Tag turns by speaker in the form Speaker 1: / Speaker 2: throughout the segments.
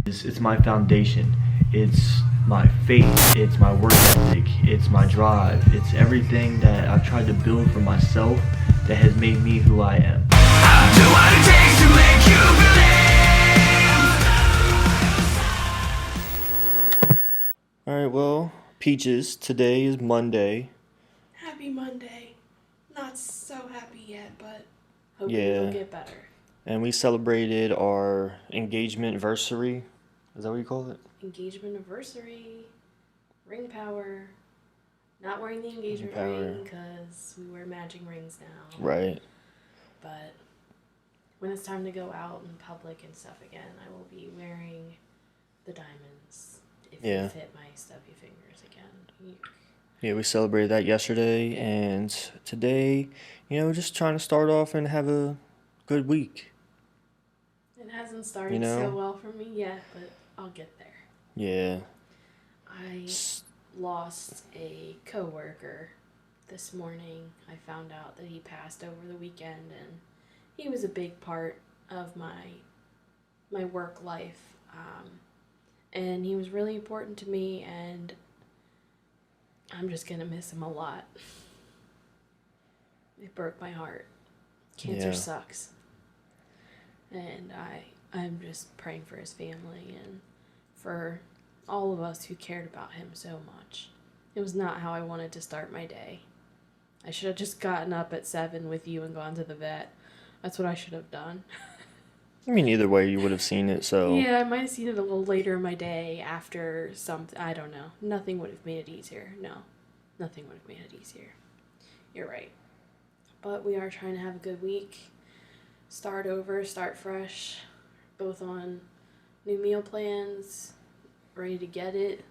Speaker 1: It's my foundation. It's my faith. It's my work ethic. It's my drive. It's everything that I've tried to build for myself that has made me who I am.
Speaker 2: I'll do what it takes to make you believe.
Speaker 1: Alright, well, Peaches, today is Monday.
Speaker 3: Happy Monday. Not so happy yet, but hoping
Speaker 1: Yeah.
Speaker 3: it'll get better.
Speaker 1: And we celebrated our engagement anniversary. Is that what you call it?
Speaker 3: Engagement anniversary, ring power. Not wearing the engagement
Speaker 1: Power.
Speaker 3: ring because we wear matching rings now.
Speaker 1: Right.
Speaker 3: But when it's time to go out in public and stuff again, I will be wearing the diamonds if
Speaker 1: Yeah.
Speaker 3: they fit my stubby fingers again.
Speaker 1: Yeah, we celebrated that yesterday, and today, just trying to start off and have a good week.
Speaker 3: It hasn't started
Speaker 1: You know?
Speaker 3: so well for me yet, but I'll get there.
Speaker 1: Yeah.
Speaker 3: I lost a coworker this morning. I found out that he passed over the weekend, and he was a big part of my work life. And he was really important to me, and I'm just gonna miss him a lot. It broke my heart. Cancer
Speaker 1: Yeah.
Speaker 3: sucks. And I'm just praying for his family and for all of us who cared about him so much. It was not how I wanted to start my day. I should have just gotten up at 7 with you and gone to the vet. That's what I should have done.
Speaker 1: I mean, either way, you would have seen it, so.
Speaker 3: Yeah, I might have seen it a little later in my day after something. I don't know. Nothing would have made it easier. No. Nothing would have made it easier. You're right. But we are trying to have a good week. Start over, start fresh. Both on new meal plans. Ready to get it.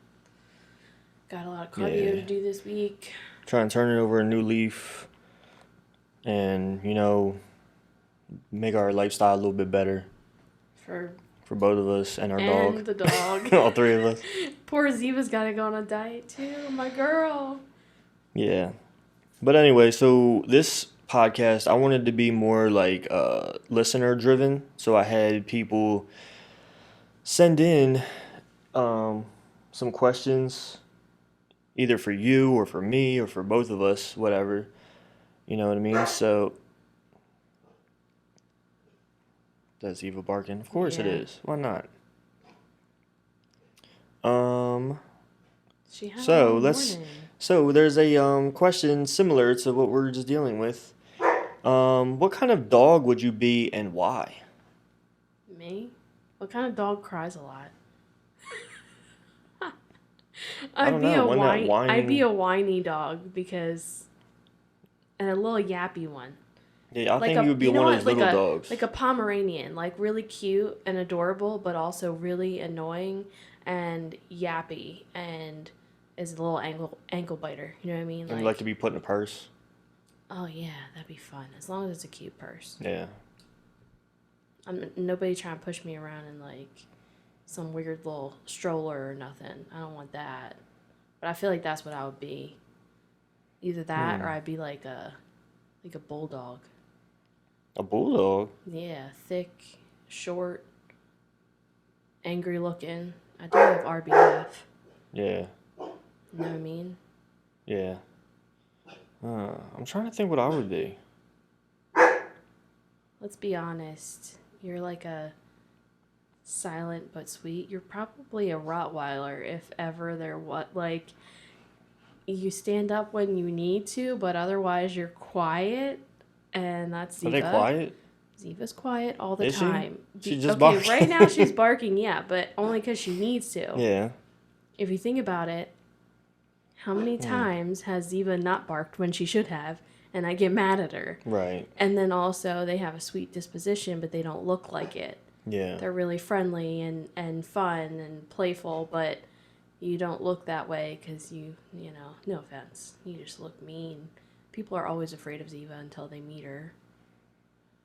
Speaker 3: Got a lot of cardio to do this week.
Speaker 1: Try and turn it over a new leaf and, make our lifestyle a little bit better
Speaker 3: For
Speaker 1: both of us and our dog.
Speaker 3: the dog.
Speaker 1: All three of us.
Speaker 3: Poor Ziva's got to go on a diet too. My girl.
Speaker 1: Yeah. But anyway, so this podcast, I wanted to be more like listener driven. So I had people send in some questions, either for you or for me or for both of us, whatever. You know what I mean? So that's Eva barking. Of course it
Speaker 3: Yeah.
Speaker 1: is. Why not?
Speaker 3: She had
Speaker 1: So
Speaker 3: a long
Speaker 1: let's.
Speaker 3: morning.
Speaker 1: So there's a question similar to what we're just dealing with. What kind of dog would you be and why?
Speaker 3: Me? What kind of dog cries a lot?
Speaker 1: I don't know, one that whining-
Speaker 3: I'd be a whiny dog because, and a little yappy one.
Speaker 1: Yeah, I think you would be one of those little dogs.
Speaker 3: Like a Pomeranian, like really cute and adorable, but also really annoying and yappy and is a little ankle biter. You know what I mean?
Speaker 1: And you like to be put in a purse.
Speaker 3: Oh yeah, that'd be fun as long as it's a cute purse.
Speaker 1: Yeah.
Speaker 3: Nobody trying to push me around in like some weird little stroller or nothing. I don't want that. But I feel like that's what I would be. Either that or I'd be like a bulldog.
Speaker 1: A bulldog?
Speaker 3: Yeah, thick, short, angry looking. I do have RBF.
Speaker 1: Yeah.
Speaker 3: You know what I mean?
Speaker 1: Yeah. I'm trying to think what I would be.
Speaker 3: Let's be honest. You're like a silent but sweet. You're probably a Rottweiler if ever there was. Like, you stand up when you need to, but otherwise you're quiet. And that's Ziva.
Speaker 1: Are they quiet?
Speaker 3: Ziva's quiet all the
Speaker 1: Is she?
Speaker 3: time.
Speaker 1: She just barks.
Speaker 3: Okay, right now she's barking, yeah, but only because she needs to.
Speaker 1: Yeah.
Speaker 3: If you think about it, how many times has Ziva not barked when she should have, and I get mad at her?
Speaker 1: Right.
Speaker 3: And then also, they have a sweet disposition, but they don't look like it.
Speaker 1: Yeah.
Speaker 3: They're really friendly and fun and playful, but you don't look that way because no offense, you just look mean. People are always afraid of Ziva until they meet her.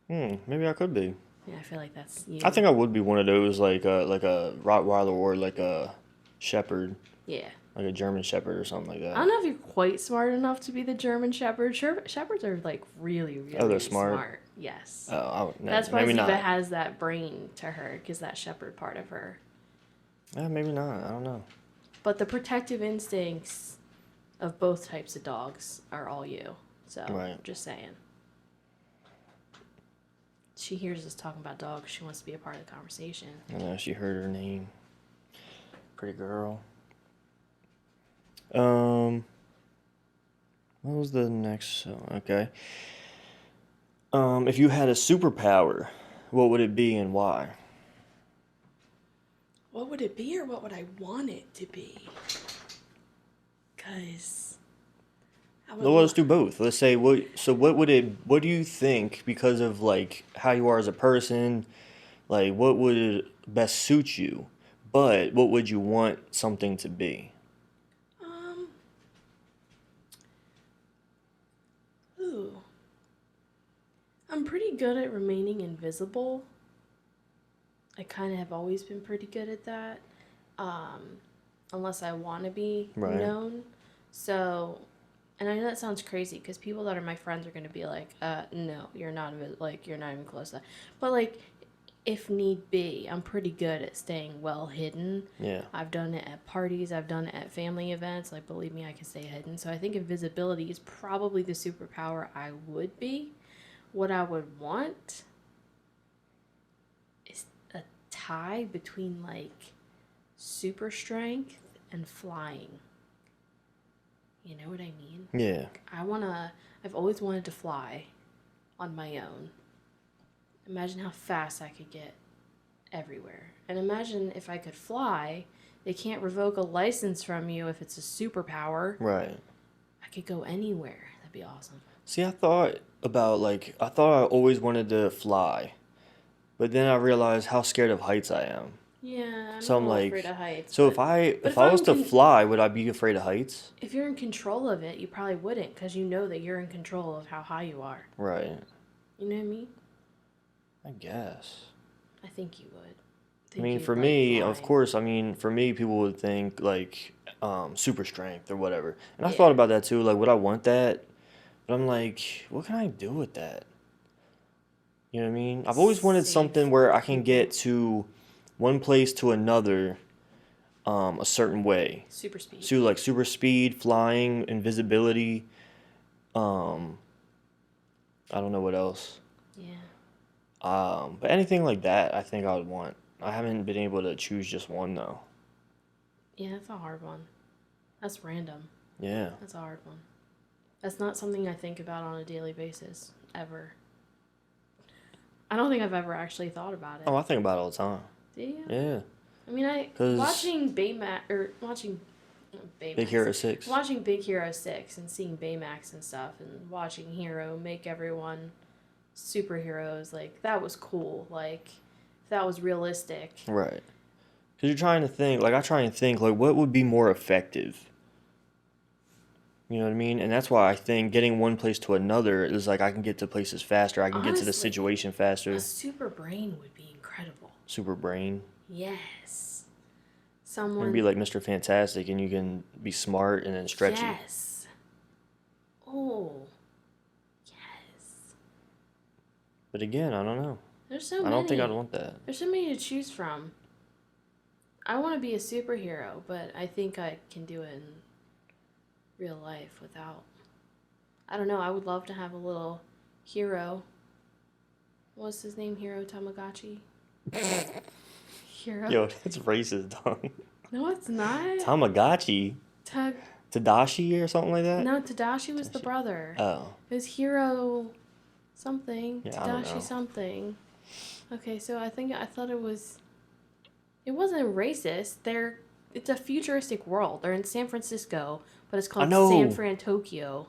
Speaker 1: Maybe I could be.
Speaker 3: Yeah, I feel like that's you.
Speaker 1: I think I would be one of those, like a Rottweiler or like a Shepherd.
Speaker 3: Yeah.
Speaker 1: Like a German Shepherd or something like that.
Speaker 3: I don't know if you're quite smart enough to be the German Shepherd. Shepherds are like really, really
Speaker 1: they're smart.
Speaker 3: Yes.
Speaker 1: Oh,
Speaker 3: That's why
Speaker 1: maybe
Speaker 3: Ziva
Speaker 1: not.
Speaker 3: has that brain to her, because that shepherd part of her
Speaker 1: Maybe not. I don't know.
Speaker 3: But the protective instincts of both types of dogs are all you. So,
Speaker 1: Right.
Speaker 3: just saying. She hears us talking about dogs. She wants to be a part of the conversation.
Speaker 1: I know, she heard her name. Pretty girl. What was the next? Okay. If you had a superpower, what would it be and why?
Speaker 3: What would it be or what would I want it to be? Because
Speaker 1: Well, let's do both. Let's say what do you think, because of like how you are as a person, like what would best suit you, but what would you want something to be?
Speaker 3: Ooh. I'm pretty good at remaining invisible. I kind of have always been pretty good at that. Unless I want to be
Speaker 1: Right.
Speaker 3: known. So, and I know that sounds crazy because people that are my friends are going to be like, no, you're not, you're not even close to that. But, like, if need be, I'm pretty good at staying well hidden.
Speaker 1: Yeah.
Speaker 3: I've done it at parties. I've done it at family events. Like, believe me, I can stay hidden. So I think invisibility is probably the superpower I would be. What I would want is a tie between, like, super strength and flying. You know what I mean?
Speaker 1: Yeah.
Speaker 3: I've always wanted to fly on my own. Imagine how fast I could get everywhere. And imagine if I could fly, they can't revoke a license from you if it's a superpower.
Speaker 1: Right.
Speaker 3: I could go anywhere. That'd be awesome.
Speaker 1: See, I thought I always wanted to fly, but then I realized how scared of heights I am.
Speaker 3: Yeah, I'm
Speaker 1: So
Speaker 3: a
Speaker 1: I'm
Speaker 3: little
Speaker 1: like,
Speaker 3: afraid of heights.
Speaker 1: so
Speaker 3: but
Speaker 1: if I was to fly, would I be afraid of heights?
Speaker 3: if you're in control of it, you probably wouldn't, because you know that you're in control of how high you are.
Speaker 1: Right.
Speaker 3: You know what I mean?
Speaker 1: I guess.
Speaker 3: I think you would.
Speaker 1: I mean, for me, of course, I mean, for me, people would think like super strength or whatever. And I thought about that too. Like, would I want that? But I'm like, what can I do with that? You know what I mean? I've always wanted
Speaker 3: Save
Speaker 1: something where I can get to one place to another a certain way.
Speaker 3: Super speed.
Speaker 1: So like super speed, flying, invisibility. I don't know what else.
Speaker 3: Yeah.
Speaker 1: But anything like that, I think I would want. I haven't been able to choose just one though.
Speaker 3: Yeah, that's a hard one. That's random.
Speaker 1: Yeah.
Speaker 3: That's a hard one. That's not something I think about on a daily basis, ever. I don't think I've ever actually thought about it.
Speaker 1: Oh, I think about it all the time.
Speaker 3: Do you?
Speaker 1: Yeah.
Speaker 3: I mean, watching
Speaker 1: Big Hero 6.
Speaker 3: Watching Big Hero 6 and seeing Baymax and stuff, and watching Hero make everyone superheroes, like, that was cool. Like, that was realistic.
Speaker 1: Right. Because you're trying to think, like, I try and think, like, what would be more effective? You know what I mean? And that's why I think getting one place to another is like I can get to places faster. I can get to the
Speaker 3: Honestly,
Speaker 1: situation faster.
Speaker 3: A super brain would be incredible.
Speaker 1: Super brain.
Speaker 3: Yes.
Speaker 1: And
Speaker 3: Someone.
Speaker 1: be like Mr. Fantastic, and you can be smart and then stretchy.
Speaker 3: Yes. Oh. Yes.
Speaker 1: But again, I don't know.
Speaker 3: There's so many.
Speaker 1: I don't think I'd want that.
Speaker 3: There's so many to choose from. I want to be a superhero, but I think I can do it in real life without. I don't know. I would love to have a little hero. What's his name? Hero Tamagotchi? Hero?
Speaker 1: Yo, that's racist, dog.
Speaker 3: No, it's not.
Speaker 1: Tamagotchi? Tadashi or something like that?
Speaker 3: No, Tadashi was the brother.
Speaker 1: Oh.
Speaker 3: It was Hero something.
Speaker 1: Yeah, I don't know.
Speaker 3: Tadashi something. Okay, so I thought it was. It wasn't racist. It's a futuristic world. They're in San Francisco, but it's called San Fran Tokyo.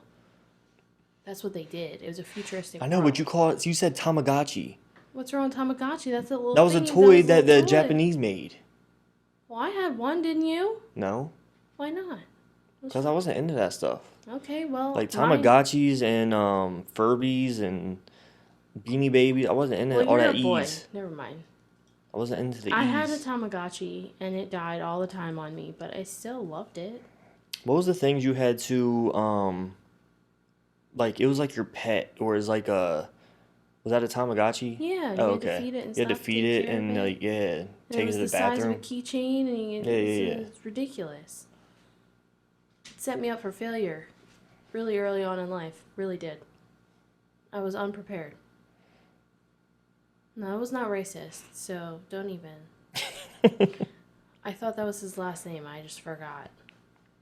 Speaker 3: That's what they did. It was a futuristic
Speaker 1: I know,
Speaker 3: world.
Speaker 1: but you call it. You said Tamagotchi.
Speaker 3: What's wrong with Tamagotchi? That's a little.
Speaker 1: That was a toy that the Japanese made.
Speaker 3: Well, I had one, didn't you?
Speaker 1: No.
Speaker 3: Why not?
Speaker 1: Because I wasn't into that stuff.
Speaker 3: Okay, well.
Speaker 1: Like Tamagotchis and Furbies and Beanie Babies. I wasn't into all that ease.
Speaker 3: Never mind.
Speaker 1: I wasn't into the
Speaker 3: I
Speaker 1: ease.
Speaker 3: had a Tamagotchi and it died all the time on me, but I still loved it.
Speaker 1: What was the things you had to like? It was like your pet, or is like a. Was that a Tamagotchi?
Speaker 3: Yeah, you
Speaker 1: Oh,
Speaker 3: had to
Speaker 1: okay.
Speaker 3: feed it and
Speaker 1: You had to
Speaker 3: stuff,
Speaker 1: feed
Speaker 3: take
Speaker 1: it
Speaker 3: care of
Speaker 1: and
Speaker 3: it.
Speaker 1: like
Speaker 3: And
Speaker 1: take
Speaker 3: it
Speaker 1: it
Speaker 3: was
Speaker 1: to the
Speaker 3: the size of a
Speaker 1: bathroom.
Speaker 3: keychain, and
Speaker 1: Yeah, yeah, yeah.
Speaker 3: it's ridiculous. It set me up for failure really early on in life. Really did. I was unprepared. No, I was not racist, so don't even. I thought that was his last name. I just forgot.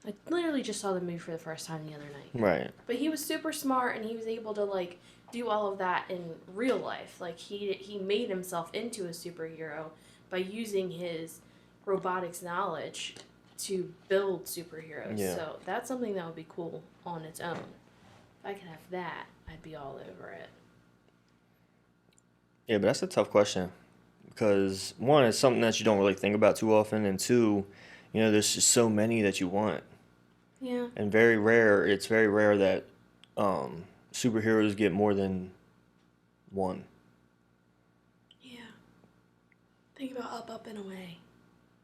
Speaker 3: I literally just saw the movie for the first time the other night.
Speaker 1: Right.
Speaker 3: But he was super smart, and he was able to like do all of that in real life. Like he made himself into a superhero by using his robotics knowledge to build superheroes.
Speaker 1: Yeah.
Speaker 3: So that's something that would be cool on its own. If I could have that, I'd be all over it.
Speaker 1: Yeah, but that's a tough question because one, it's something that you don't really think about too often, and two, there's just so many that you want,
Speaker 3: Yeah.
Speaker 1: and very rare. It's very rare that superheroes get more than one.
Speaker 3: Yeah. Think about Up, Up, and Away.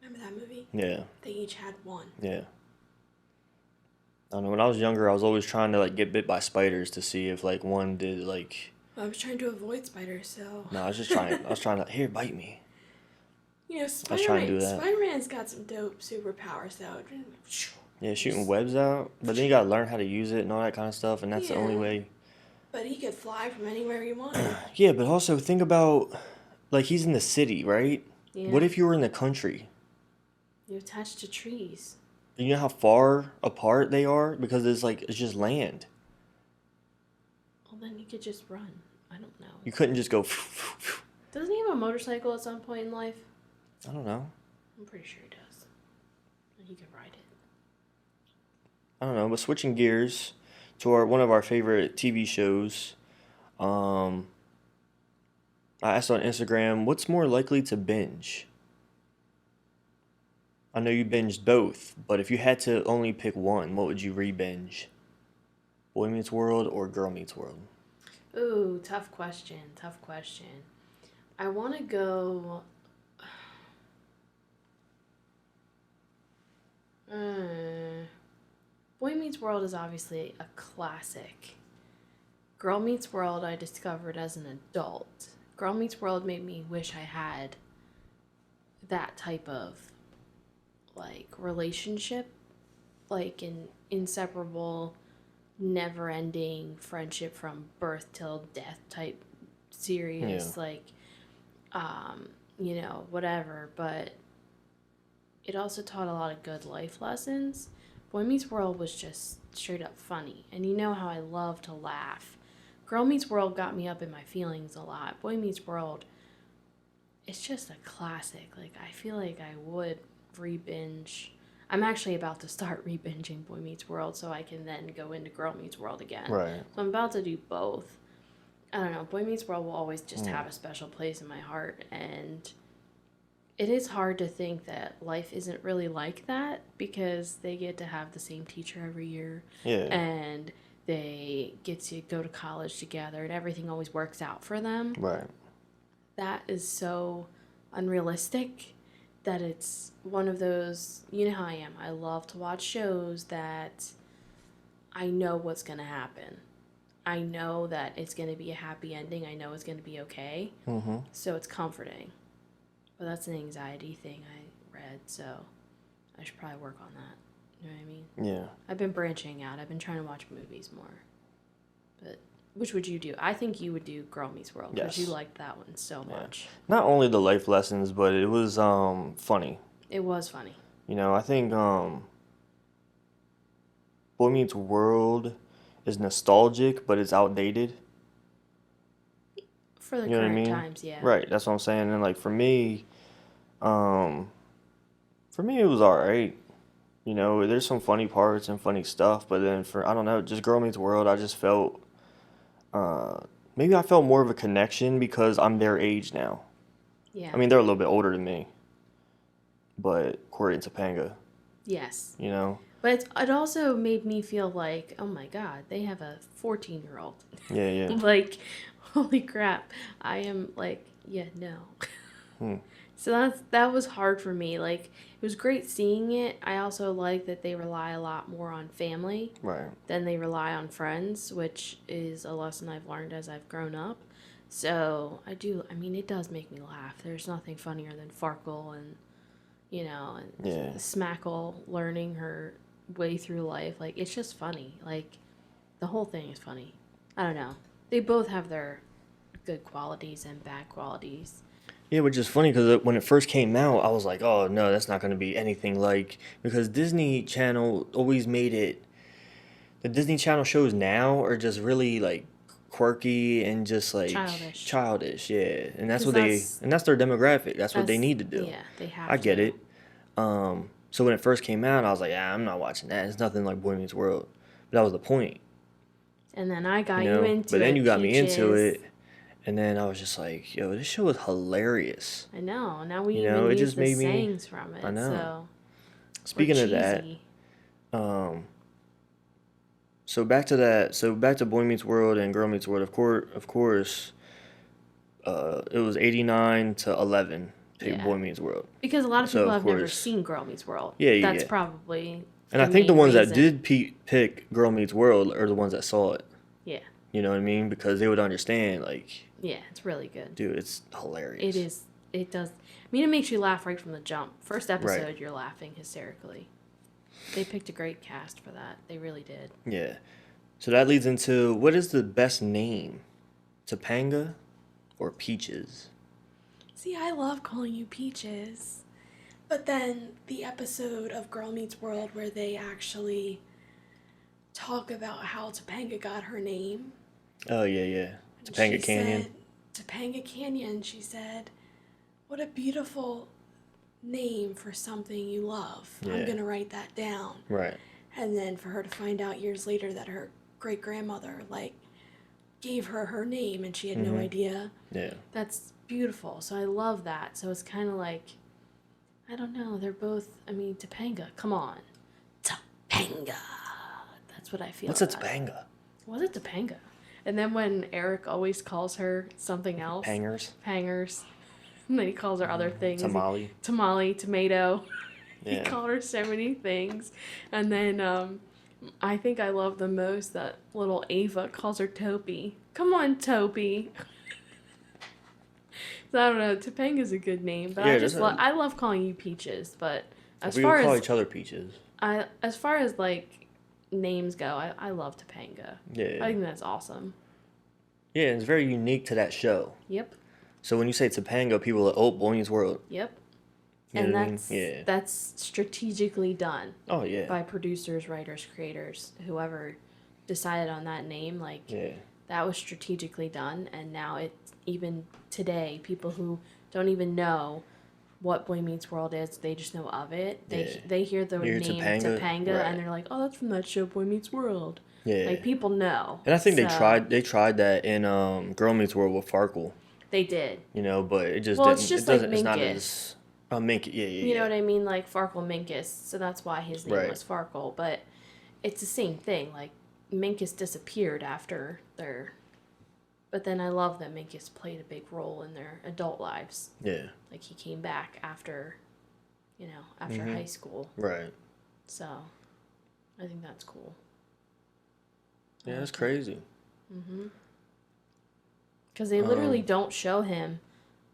Speaker 3: Remember that movie?
Speaker 1: Yeah,
Speaker 3: They each had one.
Speaker 1: yeah. I don't know. When I was younger, I was always trying to like get bit by spiders to see if like one did like.
Speaker 3: I was trying to avoid spiders, so.
Speaker 1: No, I was just trying. I was trying to here bite me.
Speaker 3: You know,
Speaker 1: I was trying to do that.
Speaker 3: Spider-Man's got some dope superpowers, though.
Speaker 1: Yeah, shooting webs out, but then you gotta learn how to use it and all that kind of stuff, and that's the only
Speaker 3: Yeah.
Speaker 1: way.
Speaker 3: But he could fly from anywhere he wanted.
Speaker 1: Yeah, but also think about, like he's in the city, right?
Speaker 3: Yeah.
Speaker 1: What if you were in the country?
Speaker 3: You're attached to trees.
Speaker 1: You know how far apart they are because it's just land.
Speaker 3: Well, then you could just run. I don't know.
Speaker 1: You couldn't just go.
Speaker 3: Doesn't he have a motorcycle at some point in life?
Speaker 1: I don't know.
Speaker 3: I'm pretty sure he does. And he could ride it.
Speaker 1: I don't know. But switching gears to one of our favorite TV shows, I asked on Instagram, what's more likely to binge? I know you binged both, but if you had to only pick one, what would you re-binge? Boy Meets World or Girl Meets World?
Speaker 3: Ooh, tough question. Tough question. I want to go. Boy Meets World is obviously a classic. Girl Meets World I discovered as an adult. Girl Meets World made me wish I had that type of like relationship, like an inseparable, never-ending friendship from birth till death type serious,
Speaker 1: Yeah.
Speaker 3: like whatever. But it also taught a lot of good life lessons. Boy Meets World was just straight up funny, and you know how I love to laugh. Girl Meets World got me up in my feelings a lot. Boy Meets World, it's just a classic. Like, I feel like I would re-binge. I'm actually about to start re-binging Boy Meets World so I can then go into Girl Meets World again.
Speaker 1: Right.
Speaker 3: So I'm about to do both. I don't know. Boy Meets World will always just have a special place in my heart, and it is hard to think that life isn't really like that because they get to have the same teacher every year.
Speaker 1: Yeah.
Speaker 3: And they get to go to college together, and everything always works out for them.
Speaker 1: Right.
Speaker 3: That is so unrealistic that it's one of those, you know how I am. I love to watch shows that I know what's going to happen. I know that it's going to be a happy ending. I know it's going to be okay.
Speaker 1: Mm-hmm.
Speaker 3: So it's comforting. But that's an anxiety thing I read, so I should probably work on that. You know what I mean?
Speaker 1: Yeah.
Speaker 3: I've been branching out. I've been trying to watch movies more. But which would you do? I think you would do Girl Meets World because
Speaker 1: Yes.
Speaker 3: you liked that one so much.
Speaker 1: Not only the life lessons, but it was funny.
Speaker 3: It was funny.
Speaker 1: I think Boy Meets World is nostalgic, but it's outdated.
Speaker 3: For the
Speaker 1: You know what I
Speaker 3: current
Speaker 1: mean?
Speaker 3: times, yeah.
Speaker 1: Right, that's what I'm saying. And like for me it was all right. There's some funny parts and funny stuff, but then I don't know, just Girl Meets World, I just felt maybe I felt more of a connection because I'm their age now.
Speaker 3: Yeah.
Speaker 1: I mean, they're a little bit older than me, but Corey and Topanga,
Speaker 3: Yes.
Speaker 1: you know?
Speaker 3: But it also made me feel like, oh my God, they have a 14-year-old.
Speaker 1: Yeah, yeah.
Speaker 3: Like, holy crap. I am like, yeah, no. So that was hard for me. Like, it was great seeing it. I also like that they rely a lot more on family
Speaker 1: Right.
Speaker 3: than they rely on friends, which is a lesson I've learned as I've grown up. So I mean, it does make me laugh. There's nothing funnier than Farkle and, and Smackle learning her way through life. Like, it's just funny. Like, the whole thing is funny. I don't know. They both have their good qualities and bad qualities.
Speaker 1: Yeah, which is funny because when it first came out, I was like, oh no, that's not going to be anything like, because Disney Channel always made it. The Disney Channel shows now are just really like quirky and just like childish, yeah. And that's what that's their demographic. That's what they need to do.
Speaker 3: Yeah, they have
Speaker 1: I get
Speaker 3: to.
Speaker 1: it. So when it first came out, I was like, yeah, I'm not watching that. It's nothing like Boy Meets World. But that was the point.
Speaker 3: And then I got you into it.
Speaker 1: But then you got me into
Speaker 3: Peaches.
Speaker 1: it. And then I was just like, yo, this show is hilarious.
Speaker 3: I know. Now we even use
Speaker 1: just
Speaker 3: the
Speaker 1: made me,
Speaker 3: sayings from it.
Speaker 1: I know.
Speaker 3: So
Speaker 1: Speaking of that, so back to that. So back to Boy Meets World and Girl Meets World. Of course, it was 89 to 11. Pick Boy Meets World.
Speaker 3: Because a lot of people have never seen Girl Meets World.
Speaker 1: Yeah, yeah.
Speaker 3: That's probably.
Speaker 1: And I think the ones that did pick Girl Meets World are the ones that saw it.
Speaker 3: Yeah.
Speaker 1: You know what I mean? Because they would understand, like.
Speaker 3: Yeah, it's really good.
Speaker 1: Dude, it's hilarious.
Speaker 3: It is. It does. I mean, it makes you laugh right from the jump. First episode, you're laughing hysterically. They picked a great cast for that. They really did.
Speaker 1: Yeah. So that leads into, what is the best name? Topanga or Peaches?
Speaker 4: See, I love calling you Peaches. But then the episode of Girl Meets World where they actually talk about how Topanga got her name.
Speaker 1: Oh, yeah, yeah. Topanga Canyon.
Speaker 4: Topanga Canyon, she said, what a beautiful name for something you love. Yeah. I'm going to write that down.
Speaker 1: Right.
Speaker 4: And then for her to find out years later that her great-grandmother, gave her name and she had no idea.
Speaker 1: Yeah.
Speaker 3: That's beautiful. So I love that. So it's kind of like, I don't know, they're both, I mean, Topanga, come on. Topanga. That's what I feel.
Speaker 1: What's a Topanga?
Speaker 3: What's a Topanga? And then when Eric always calls her something else.
Speaker 1: Pangers.
Speaker 3: And then he calls her other things.
Speaker 1: Tamale,
Speaker 3: tomato.
Speaker 1: Yeah.
Speaker 3: He called her so many things. And then I think I love the most that little Ava calls her Topi. Come on, Topi. So I don't know. Topanga's a good name, but I love calling you Peaches. But as far as
Speaker 1: we call each other Peaches.
Speaker 3: As far as names go, I love Topanga.
Speaker 1: Yeah.
Speaker 3: I think that's awesome.
Speaker 1: Yeah, it's very unique to that show.
Speaker 3: Yep.
Speaker 1: So when you say Topanga, people are like, oh, Boy Meets World.
Speaker 3: Yep.
Speaker 1: You know
Speaker 3: and that's strategically done.
Speaker 1: Oh, yeah.
Speaker 3: By producers, writers, creators, whoever decided on that name. That was strategically done. And now even today, people who don't even know what Boy Meets World is, they just know of it. They hear the name Topanga
Speaker 1: right.
Speaker 3: and they're like, oh, that's from that show Boy Meets World.
Speaker 1: Yeah.
Speaker 3: People know.
Speaker 1: And I think they tried that in Girl Meets World with Farkle.
Speaker 3: They did.
Speaker 1: But it just
Speaker 3: it's just
Speaker 1: it's
Speaker 3: Minkus.
Speaker 1: not as Minkus, yeah.
Speaker 3: You know what I mean? Like Farkle Minkus, so that's why his name was Farkle. But it's the same thing. Minkus disappeared after their... But then I love that Minkus played a big role in their adult lives.
Speaker 1: Yeah.
Speaker 3: He came back after high school.
Speaker 1: Right.
Speaker 3: So, I think that's cool.
Speaker 1: Yeah, that's crazy.
Speaker 3: Mm-hmm. Because they literally don't show him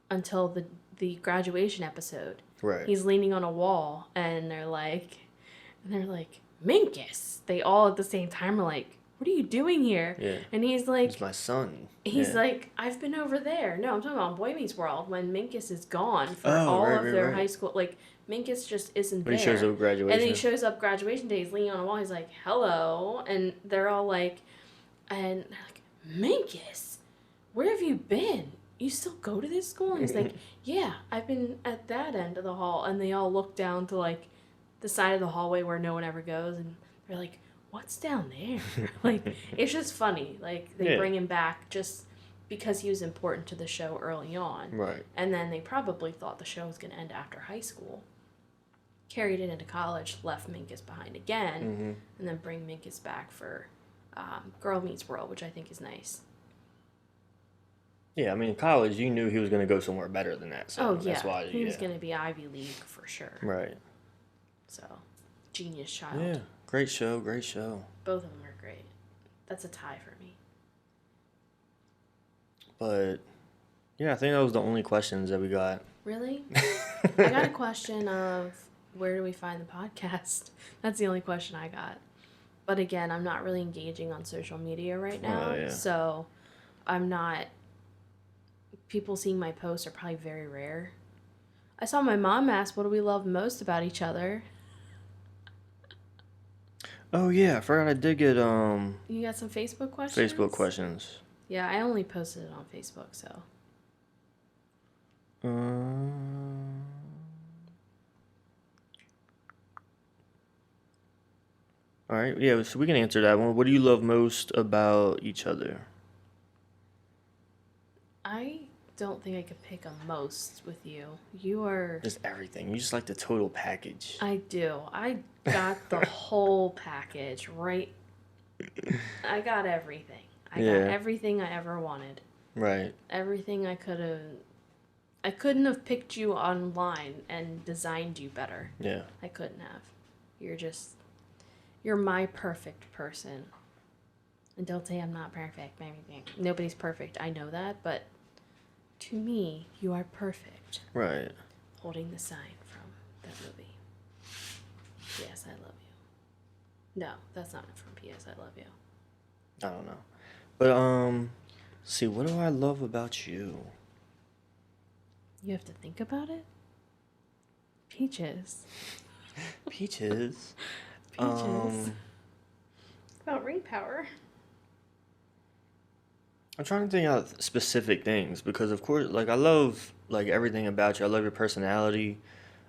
Speaker 3: until the graduation episode.
Speaker 1: Right.
Speaker 3: He's leaning on a wall, and they're like, Minkus. They all at the same time are like, what are you doing here?
Speaker 1: Yeah.
Speaker 3: And he's like...
Speaker 1: It's my son.
Speaker 3: He's like, I've been over there. No, I'm talking about Boy Meets World when Minkus is gone for all of their high school. Minkus just isn't there.
Speaker 1: He shows up graduation.
Speaker 3: And then he shows up graduation day. He's leaning on a wall. He's like, hello. And they're all like, Minkus, where have you been? You still go to this school? And he's like, yeah, I've been at that end of the hall. And they all look down to the side of the hallway where no one ever goes. And they're like, what's down there? It's just funny. They bring him back just because he was important to the show early on.
Speaker 1: Right.
Speaker 3: And then they probably thought the show was going to end after high school. Carried it into college, left Minkus behind again, and then bring Minkus back for Girl Meets World, which I think is nice.
Speaker 1: Yeah, I mean, in college, you knew he was going to go somewhere better than that. So that's why
Speaker 3: he was going to be Ivy League for sure.
Speaker 1: Right.
Speaker 3: So, genius child.
Speaker 1: Yeah. Great show. Both
Speaker 3: of them are great. That's a tie for me.
Speaker 1: But yeah, I think that was the only questions that we got.
Speaker 3: Really? I got a question of where do we find the podcast? That's the only question I got. But again, I'm not really engaging on social media right now.
Speaker 1: Oh, yeah.
Speaker 3: So I'm not. People seeing my posts are probably very rare. I saw my mom ask, what do we love most about each other?
Speaker 1: Oh yeah, I forgot I did get
Speaker 3: You got some Facebook questions?
Speaker 1: Facebook questions.
Speaker 3: Yeah, I only posted it on Facebook, so.
Speaker 1: All right, yeah, so we can answer that one. What do you love most about each other?
Speaker 3: I don't think I could pick a most with you. You are.
Speaker 1: Just everything. You just like the total package.
Speaker 3: I do. I got the whole package, right? I got everything. I
Speaker 1: Yeah.
Speaker 3: got everything I ever wanted.
Speaker 1: Right.
Speaker 3: Everything I could have. I couldn't have picked you online and designed you better.
Speaker 1: Yeah.
Speaker 3: I couldn't have. You're my perfect person. And don't say I'm not perfect. Nobody's perfect. I know that, but to me, you are perfect.
Speaker 1: Right.
Speaker 3: Holding the sign from that movie. P.S. I love you. No, that's not from P.S. I love you.
Speaker 1: I don't know. But let's see, what do I love about you?
Speaker 3: You have to think about it? Peaches.
Speaker 1: Peaches.
Speaker 3: Peaches. About ring power.
Speaker 1: I'm trying to think out specific things because, of course, like I love like everything about you. I love your personality.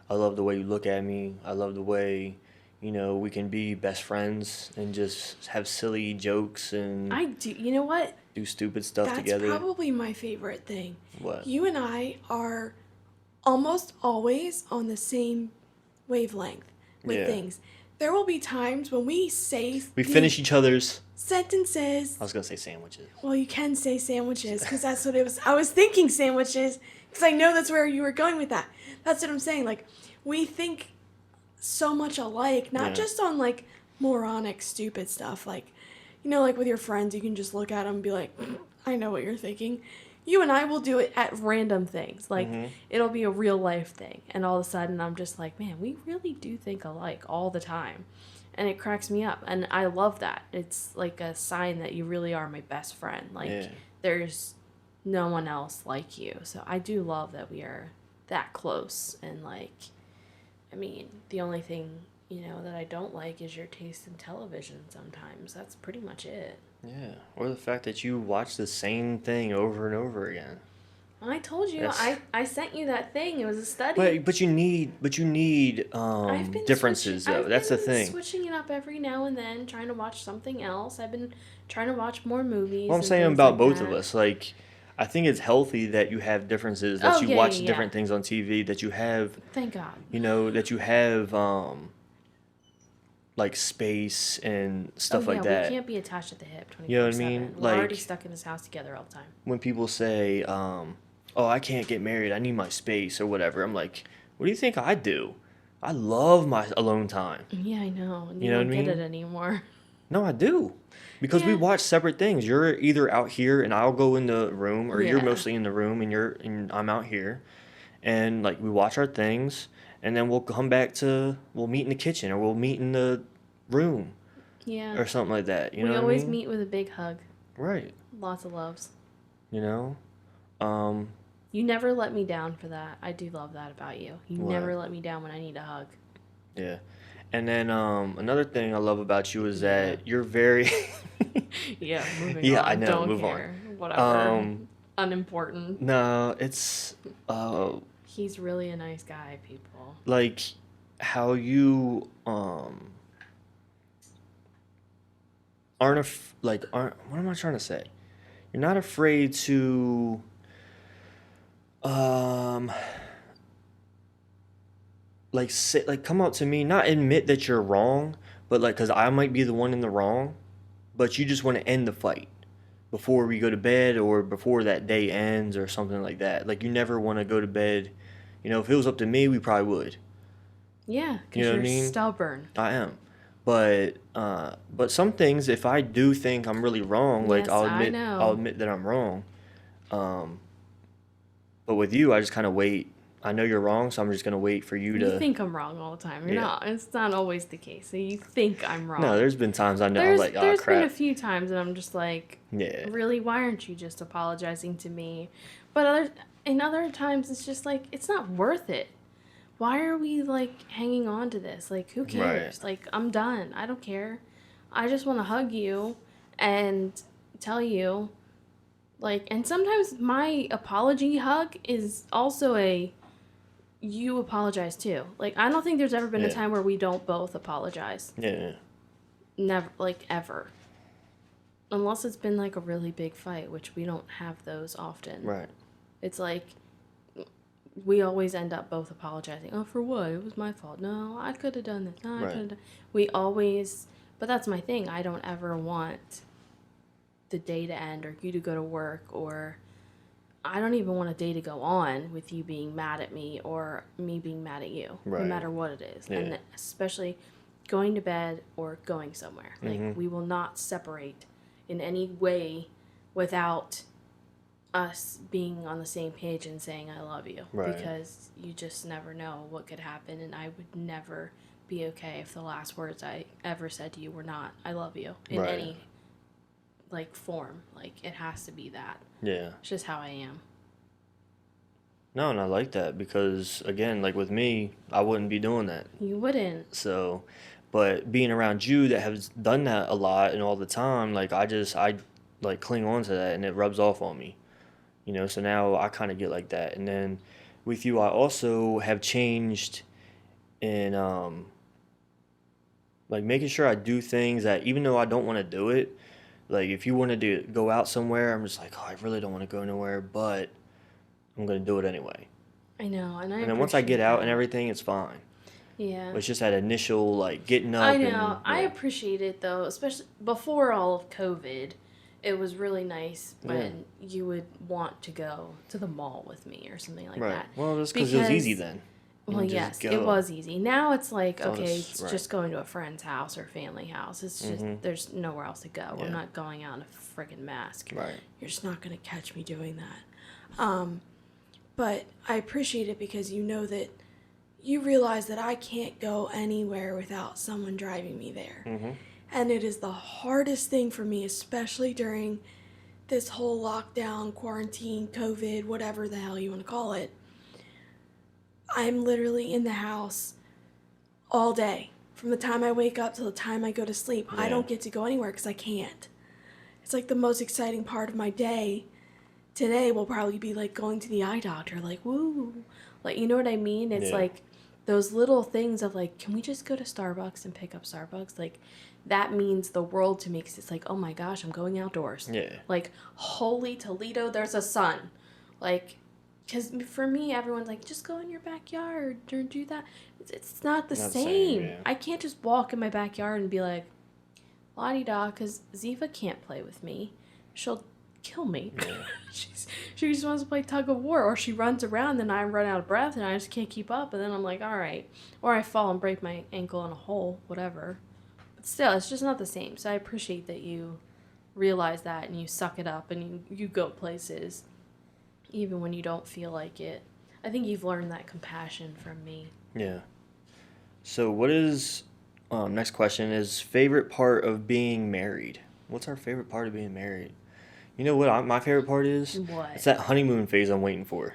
Speaker 1: I love the way you look at me. I love the way, we can be best friends and just have silly jokes and
Speaker 3: I do. You know what?
Speaker 1: do stupid stuff
Speaker 4: That's
Speaker 1: together.
Speaker 4: probably my favorite thing.
Speaker 1: What?
Speaker 4: You and I are almost always on the same wavelength with
Speaker 1: Yeah.
Speaker 4: things. There will be times when we say
Speaker 1: We
Speaker 4: the
Speaker 1: finish each other's.
Speaker 4: sentences.
Speaker 1: I was gonna say sandwiches.
Speaker 4: Well, you can say sandwiches because that's what it was. I was thinking sandwiches because I know that's where you were going with that. That's what I'm saying. Like, we think so much alike, not
Speaker 1: Yeah.
Speaker 4: just on like moronic, stupid stuff. Like, like with your friends, you can just look at them and be like, I know what you're thinking. You and I will do it at random things. Like, it'll be a real life thing. And all of a sudden, I'm just like, man, we really do think alike all the time. And it cracks me up. And I love that. It's like a sign that you really are my best friend. Like,
Speaker 1: Yeah.
Speaker 3: there's no one else like you. So I do love that we are that close. And, like, I mean, the only thing, that I don't like is your taste in television sometimes. That's pretty much it.
Speaker 1: Yeah. Or the fact that you watch the same thing over and over again.
Speaker 3: I told you,
Speaker 1: That's-
Speaker 3: I sent you that thing. It was a study.
Speaker 1: But you need
Speaker 3: I've been
Speaker 1: differences
Speaker 3: switching-
Speaker 1: though. That's the
Speaker 3: I've been
Speaker 1: thing.
Speaker 3: switching it up every now and then, trying to watch something else. I've been trying to watch more movies.
Speaker 1: Well, I'm
Speaker 3: and
Speaker 1: saying
Speaker 3: things
Speaker 1: about
Speaker 3: like
Speaker 1: both
Speaker 3: that.
Speaker 1: of us. Like, I think it's healthy that you have differences, that
Speaker 3: Oh,
Speaker 1: you
Speaker 3: yeah,
Speaker 1: watch
Speaker 3: yeah,
Speaker 1: different
Speaker 3: yeah.
Speaker 1: things on TV, that you have,
Speaker 3: Thank God.
Speaker 1: that you have, like space and stuff like
Speaker 3: We
Speaker 1: that.
Speaker 3: can't be attached at the hip 24/7.
Speaker 1: You know what I mean?
Speaker 3: We're already
Speaker 1: Like-
Speaker 3: stuck in this house together all the time.
Speaker 1: When people say, "Oh, I can't get married. I need my space," or whatever, I'm like, "What do you think I do? I love my alone time."
Speaker 3: Yeah, I know. And
Speaker 1: You
Speaker 3: you
Speaker 1: know
Speaker 3: don't
Speaker 1: what I
Speaker 3: get
Speaker 1: mean?
Speaker 3: it anymore.
Speaker 1: No, I do. Because we
Speaker 3: Yeah.
Speaker 1: watch separate things. You're either out here and I'll go in the room, or you're
Speaker 3: Yeah.
Speaker 1: mostly in the room and I'm out here. And like we watch our things and then we'll we'll meet in the kitchen or we'll meet in the room
Speaker 3: Yeah.
Speaker 1: or something like that. You know
Speaker 3: we
Speaker 1: what
Speaker 3: always
Speaker 1: I mean?
Speaker 3: meet with a big hug.
Speaker 1: Right.
Speaker 3: Lots of loves.
Speaker 1: You know?
Speaker 3: You never let me down for that. I do love that about you. You
Speaker 1: What?
Speaker 3: never let me down when I need a hug.
Speaker 1: Yeah. And then another thing I love about you is that you're very
Speaker 3: Yeah, moving
Speaker 1: Yeah,
Speaker 3: on.
Speaker 1: I know,
Speaker 3: Don't
Speaker 1: move on.
Speaker 3: care. Whatever. Unimportant.
Speaker 1: No, it's
Speaker 3: He's really a nice guy, people.
Speaker 1: like how you aren't what am I trying to say? You're not afraid to come out to me, not admit that you're wrong, but like cuz I might be the one in the wrong, but you just want to end the fight before we go to bed or before that day ends or something like that. Like you never want to go to bed. If it was up to me, we probably would.
Speaker 3: Yeah, because
Speaker 1: You know what I
Speaker 3: you're
Speaker 1: mean?
Speaker 3: stubborn.
Speaker 1: I am. But some things, if I do think I'm really wrong, like
Speaker 3: Yes, I know.
Speaker 1: I'll admit that I'm wrong. But with you, I just kind of wait. I know you're wrong, so I'm just gonna wait for you to.
Speaker 3: You think I'm wrong all the time. You're
Speaker 1: Yeah.
Speaker 3: not. It's not always the case. So you think I'm wrong.
Speaker 1: No, there's been times I know I'm
Speaker 3: There's
Speaker 1: like, oh
Speaker 3: there's been a
Speaker 1: crap.
Speaker 3: few times that I'm just like,
Speaker 1: Yeah.
Speaker 3: really, why aren't you just apologizing to me? But other times it's just like, it's not worth it. Why are we like hanging on to this? Like, who cares?
Speaker 1: Right.
Speaker 3: Like, I'm done. I don't care. I just want to hug you and tell you, like, and sometimes my apology hug is also you apologize too. Like, I don't think there's ever been a
Speaker 1: Yeah.
Speaker 3: time where we don't both apologize.
Speaker 1: Yeah.
Speaker 3: Never, like, ever. Unless it's been like a really big fight, which we don't have those often.
Speaker 1: Right.
Speaker 3: It's like we always end up both apologizing. Oh, for what? It was my fault. No, I could have done this. No, I
Speaker 1: Right.
Speaker 3: could have done. We always, but that's my thing. I don't ever want the day to end or you to go to work, or I don't even want a day to go on with you being mad at me or me being mad at you, no
Speaker 1: Right.
Speaker 3: matter what it is.
Speaker 1: Yeah.
Speaker 3: And especially going to bed or going somewhere. Like, we will not separate in any way without us being on the same page and saying I love you.
Speaker 1: Right.
Speaker 3: Because you just never know what could happen, and I would never be okay if the last words I ever said to you were not I love you in
Speaker 1: Right.
Speaker 3: any like form. Like, it has to be that.
Speaker 1: Yeah.
Speaker 3: It's just how I am.
Speaker 1: No, and I like that because again, like with me, I wouldn't be doing that.
Speaker 3: You wouldn't.
Speaker 1: So, but being around you that has done that a lot and all the time, like I like cling on to that and it rubs off on me. You know, so now I kind of get like that. And then with you, I also have changed in like making sure I do things that even though I don't want to do it, like if you wanted to go out somewhere, I'm just like, oh, I really don't want to go nowhere, but I'm going to do it anyway.
Speaker 3: I know, and
Speaker 1: And then once I get
Speaker 3: appreciate
Speaker 1: out
Speaker 3: that.
Speaker 1: and everything, it's fine.
Speaker 3: Yeah.
Speaker 1: It's just that initial like getting up.
Speaker 3: I know.
Speaker 1: And,
Speaker 3: I
Speaker 1: yeah.
Speaker 3: appreciate it though, especially before all of COVID. It was really nice when you would want to go to the mall with me or something like
Speaker 1: Right.
Speaker 3: that.
Speaker 1: Well, that's because it was easy then. You
Speaker 3: Well,
Speaker 1: just
Speaker 3: yes,
Speaker 1: go.
Speaker 3: it was easy. Now it's like,
Speaker 1: all
Speaker 3: okay,
Speaker 1: this-
Speaker 3: it's
Speaker 1: right.
Speaker 3: just going to a friend's house or family house. It's just, there's nowhere else to go.
Speaker 1: Yeah.
Speaker 3: I'm not going out in a friggin' mask.
Speaker 1: Right.
Speaker 4: You're just not going to catch me doing that. But I appreciate it because you know that you realize that I can't go anywhere without someone driving me there.
Speaker 1: Mm-hmm.
Speaker 4: And it is the hardest thing for me, especially during this whole lockdown, quarantine, COVID, whatever the hell you want to call it. I'm literally in the house all day. From the time I wake up till the time I go to sleep. I
Speaker 1: Yeah.
Speaker 4: don't get to go anywhere because I can't. It's like the most exciting part of my day. Today will probably be like going to the eye doctor, like, woo. Like, you know what I mean? It's
Speaker 1: Yeah.
Speaker 4: like those little things of like, can we just go to Starbucks and pick up Starbucks? Like, that means the world to me because it's like, oh my gosh, I'm going outdoors.
Speaker 1: Yeah.
Speaker 4: Like, holy Toledo, there's a sun. Like, because for me, everyone's like, just go in your backyard or do that. It's not the
Speaker 1: Not the
Speaker 4: same.
Speaker 1: same, yeah.
Speaker 4: I can't just walk in my backyard and be like, la-di-da, because Ziva can't play with me. She'll kill me.
Speaker 1: Yeah.
Speaker 4: She just wants to play tug of war, or she runs around, then I run out of breath and I just can't keep up, and then I'm like, all right. Or I fall and break my ankle in a hole, whatever. But still, it's just not the same. So I appreciate that you realize that and you suck it up and you go places even when you don't feel like it. I think you've learned that compassion from me.
Speaker 1: Yeah. So what is next question is favorite part of being married? What's our favorite part of being married? You know what my favorite part is?
Speaker 3: What?
Speaker 1: It's that honeymoon phase I'm waiting for.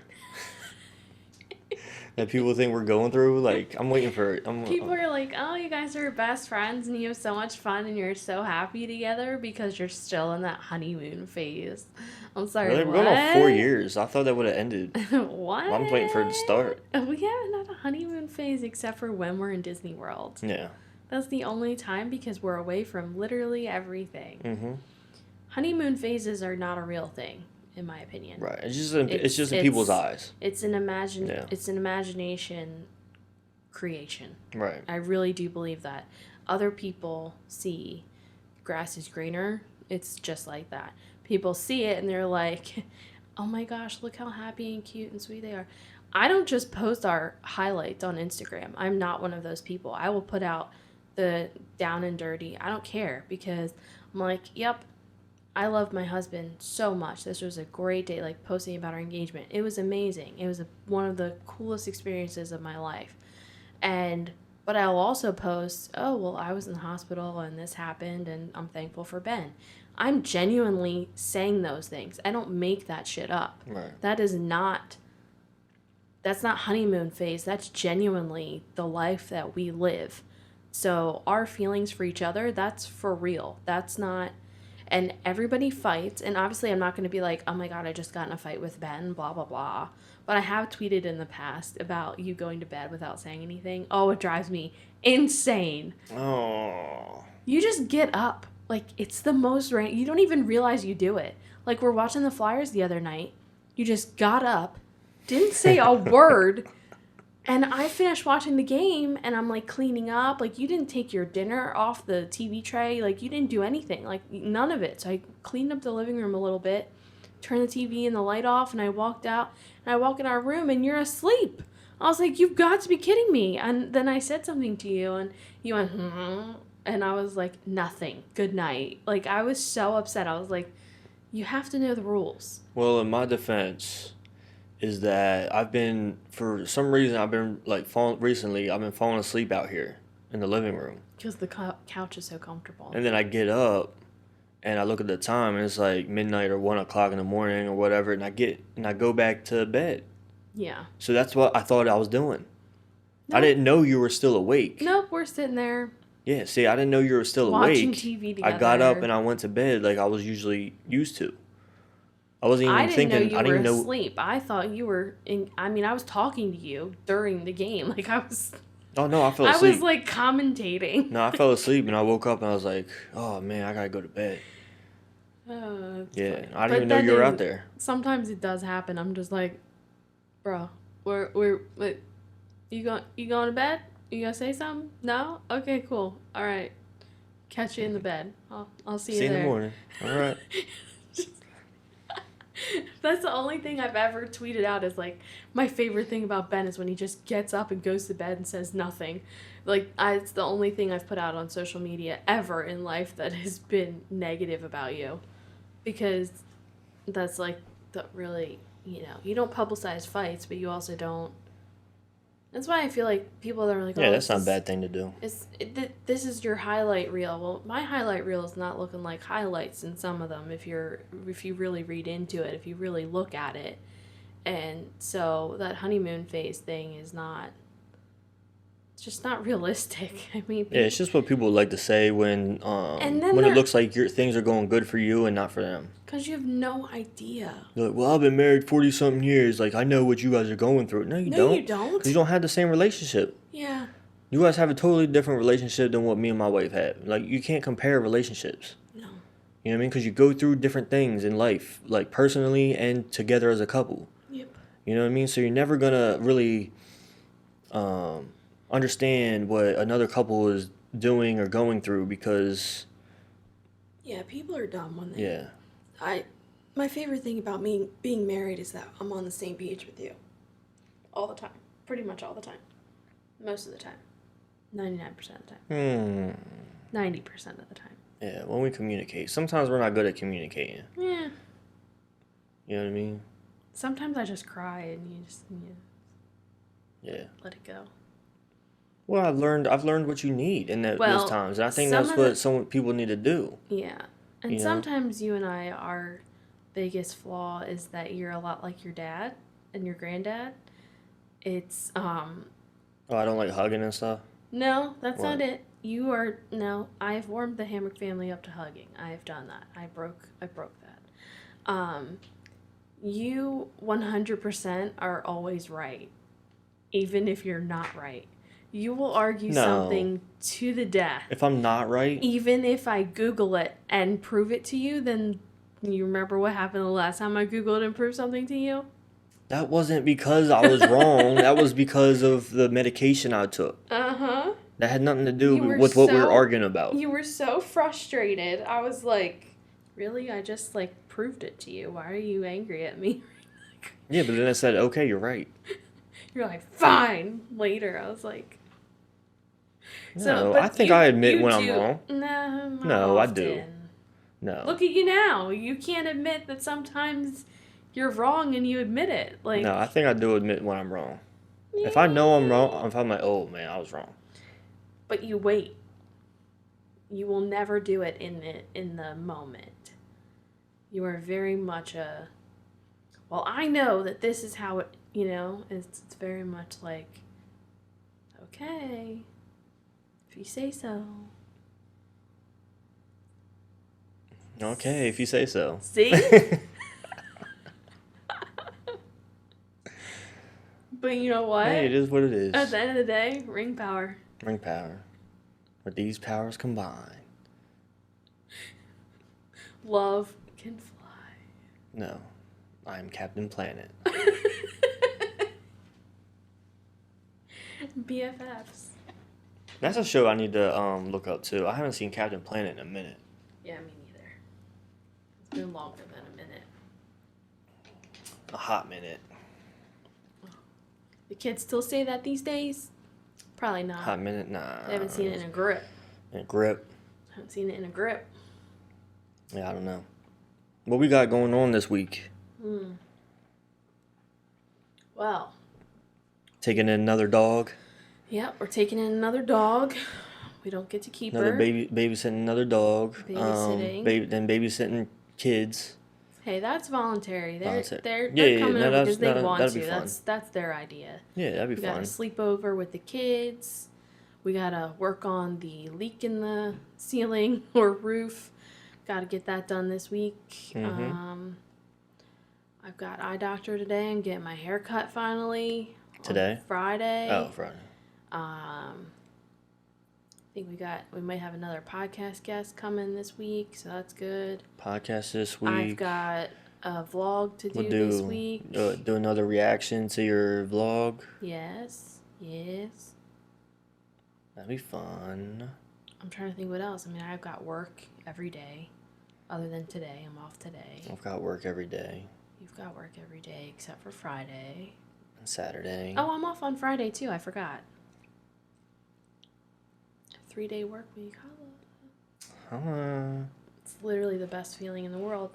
Speaker 1: That people think we're going through. Like I'm waiting for it.
Speaker 3: People are like, oh, you guys are best friends and you have so much fun and you're so happy together because you're still in that honeymoon phase. I'm sorry,
Speaker 1: Really? We're
Speaker 3: what?
Speaker 1: going on 4 years. I thought that would have ended.
Speaker 3: What?
Speaker 1: I'm waiting for it to start.
Speaker 3: We haven't had a honeymoon phase except for when we're in Disney World.
Speaker 1: Yeah.
Speaker 3: That's the only time because we're away from literally everything.
Speaker 1: Mm-hmm.
Speaker 3: Honeymoon phases are not a real thing, in my opinion.
Speaker 1: Right. It's just in people's eyes.
Speaker 3: It's an
Speaker 1: Yeah.
Speaker 3: It's an imagination creation.
Speaker 1: Right.
Speaker 3: I really do believe that. Other people see grass is greener. It's just like that. People see it and they're like, oh my gosh, look how happy and cute and sweet they are. I don't just post our highlights on Instagram. I'm not one of those people. I will put out the down and dirty. I don't care because I'm like, yep, I love my husband so much. This was a great day, like posting about our engagement. It was amazing. It was one of the coolest experiences of my life. But I'll also post, oh, well, I was in the hospital and this happened and I'm thankful for Ben. I'm genuinely saying those things. I don't make that shit up.
Speaker 1: Right.
Speaker 3: That's not honeymoon phase. That's genuinely the life that we live. So our feelings for each other, that's for real. That's not, and everybody fights. And obviously I'm not going to be like, oh my God, I just got in a fight with Ben, blah, blah, blah. But I have tweeted in the past about you going to bed without saying anything. Oh, it drives me insane.
Speaker 1: Oh.
Speaker 3: You just get up. Like, it's the most you don't even realize you do it. Like, we're watching the Flyers the other night. You just got up, didn't say a word, and I finished watching the game, and I'm, like, cleaning up. Like, you didn't take your dinner off the TV tray. Like, you didn't do anything. Like, none of it. So I cleaned up the living room a little bit, turned the TV and the light off, and I walked out, and I walk in our room, and you're asleep. I was like, you've got to be kidding me. And then I said something to you, and you went, and I was like, nothing. Good night. Like, I was so upset. I was like, you have to know the rules.
Speaker 1: Well, in my defense is that for some reason, I've been falling asleep out here in the living room.
Speaker 3: Because the couch is so comfortable.
Speaker 1: And then I get up and I look at the time and it's like midnight or 1 o'clock in the morning or whatever. And I go back to bed.
Speaker 3: Yeah.
Speaker 1: So that's what I thought I was doing.
Speaker 3: Nope.
Speaker 1: I didn't know you were still awake.
Speaker 3: Nope, we're sitting there.
Speaker 1: Yeah, see, I didn't know you were still
Speaker 3: watching
Speaker 1: awake.
Speaker 3: TV together.
Speaker 1: I got up and I went to bed like I was usually used to. I wasn't even thinking.
Speaker 3: I didn't know you were asleep. I thought you were I was talking to you during the game. Like, I was...
Speaker 1: Oh, no, I fell asleep.
Speaker 3: I was, like, commentating.
Speaker 1: No, I fell asleep and I woke up and I was like, oh, man, I gotta go to bed. Yeah,
Speaker 3: funny.
Speaker 1: I didn't even know you were out there.
Speaker 3: Sometimes it does happen. I'm just like, bro, you going to bed? You gonna say something? No? Okay, cool. All right. Catch you in the bed. I'll see you there.
Speaker 1: See you in the morning. All right.
Speaker 3: That's the only thing I've ever tweeted out is, like, my favorite thing about Ben is when he just gets up and goes to bed and says nothing. Like, it's the only thing I've put out on social media ever in life that has been negative about you. Because that's, like, the really, you don't publicize fights, but you also don't. That's why I feel like people that are like,
Speaker 1: yeah, that's not a bad thing to do.
Speaker 3: This is your highlight reel. Well, my highlight reel is not looking like highlights in some of them if you really read into it, if you really look at it. And so that honeymoon phase thing is not, it's just not realistic. I mean,
Speaker 1: yeah, it's just what people like to say when it looks like things are going good for you and not for them.
Speaker 3: Because you have no idea.
Speaker 1: They're like, well, I've been married 40-something years. Like, I know what you guys are going through. No, you don't.
Speaker 3: No, you don't.
Speaker 1: Because you don't have the same relationship.
Speaker 3: Yeah.
Speaker 1: You guys have a totally different relationship than what me and my wife have. Like, you can't compare relationships.
Speaker 3: No.
Speaker 1: You know what I mean? Because you go through different things in life, like personally and together as a couple.
Speaker 3: Yep.
Speaker 1: You know what I mean? So you're never going to really understand what another couple is doing or going through because...
Speaker 4: Yeah, people are dumb when they...
Speaker 1: Yeah.
Speaker 4: My favorite thing about me being married is that I'm on the same page with you.
Speaker 3: All the time. Pretty much all the time. Most of the time. 99% of the time. 90% of the time.
Speaker 1: Yeah, when we communicate. Sometimes we're not good at communicating.
Speaker 3: Yeah.
Speaker 1: You know what I mean?
Speaker 3: Sometimes I just cry and you just
Speaker 1: yeah.
Speaker 3: let it go.
Speaker 1: Well, I've learned what you need in those times. And I think that's what some people need to do.
Speaker 3: Yeah. And sometimes you and I, our biggest flaw is that you're a lot like your dad and your granddad. It's,
Speaker 1: Oh, I don't like hugging and stuff?
Speaker 3: No, that's not it. I've warmed the Hamrick family up to hugging. I've done that. I broke that. You 100% are always right. Even if you're not right. You will argue something to the death.
Speaker 1: If I'm not right?
Speaker 3: Even if I Google it and prove it to you, then you remember what happened the last time I Googled and proved something to you?
Speaker 1: That wasn't because I was wrong. That was because of the medication I took.
Speaker 3: Uh-huh.
Speaker 1: That had nothing to do with what we were arguing about.
Speaker 3: You were so frustrated. I was like, really? I just, proved it to you. Why are you angry at me?
Speaker 1: Yeah, but then I said, okay, you're right.
Speaker 3: You're like, fine. Later, I was like...
Speaker 1: No, I think I admit when I'm wrong.
Speaker 3: No,
Speaker 1: I do. No.
Speaker 3: Look at you now. You can't admit that sometimes you're wrong and you admit it. Like,
Speaker 1: No, I think I do admit when I'm wrong. If I know I'm wrong, if I'm like, oh man, I was wrong.
Speaker 3: but you wait. You will never do it in the moment. You are very much a, well, I know that this is how it, it's very much like, okay, if you say so.
Speaker 1: Okay, if you say so.
Speaker 3: See? But you know what?
Speaker 1: Hey, it is what it is.
Speaker 3: At the end of the day, ring power.
Speaker 1: Ring power. With these powers combined.
Speaker 3: Love can fly.
Speaker 1: No, I am Captain Planet.
Speaker 3: BFFs.
Speaker 1: That's a show I need to look up too. I haven't seen Captain Planet in a minute.
Speaker 3: Yeah, me neither. It's been longer than a minute.
Speaker 1: A hot minute.
Speaker 3: The kids still say that these days? Probably not.
Speaker 1: Hot minute? Nah.
Speaker 3: They haven't seen it in a grip.
Speaker 1: In a grip?
Speaker 3: Haven't seen it in a grip.
Speaker 1: Yeah, I don't know. What we got going on this week?
Speaker 3: Well.
Speaker 1: Taking in another dog?
Speaker 3: Yep, we're taking in another dog. We don't get to keep
Speaker 1: Another
Speaker 3: her.
Speaker 1: babysitting another dog.
Speaker 3: Babysitting.
Speaker 1: Then babysitting kids.
Speaker 3: Hey, that's voluntary. They're
Speaker 1: Voluntary.
Speaker 3: they're coming
Speaker 1: no,
Speaker 3: over because they want
Speaker 1: that'd
Speaker 3: to.
Speaker 1: be fun.
Speaker 3: That's their idea.
Speaker 1: Yeah, that'd be
Speaker 3: We
Speaker 1: fun.
Speaker 3: gotta sleep over with the kids. We gotta work on the leak in the ceiling or roof. Gotta get that done this week. I've got eye doctor today. I'm getting my hair cut finally.
Speaker 1: Today?
Speaker 3: On Friday.
Speaker 1: Oh, Friday.
Speaker 3: I think we might have another podcast guest coming this week, so that's good.
Speaker 1: Podcast this week.
Speaker 3: I've got a vlog to do,
Speaker 1: We'll
Speaker 3: this week.
Speaker 1: do another reaction to your vlog.
Speaker 3: Yes.
Speaker 1: That'd be fun.
Speaker 3: I'm trying to think what else. I mean, I've got work every day. Other than today, I'm off today.
Speaker 1: I've got work every day.
Speaker 3: You've got work every day except for Friday.
Speaker 1: And Saturday.
Speaker 3: Oh, I'm off on Friday too. I forgot. 3-day work week. Holla. It's literally the best feeling in the world.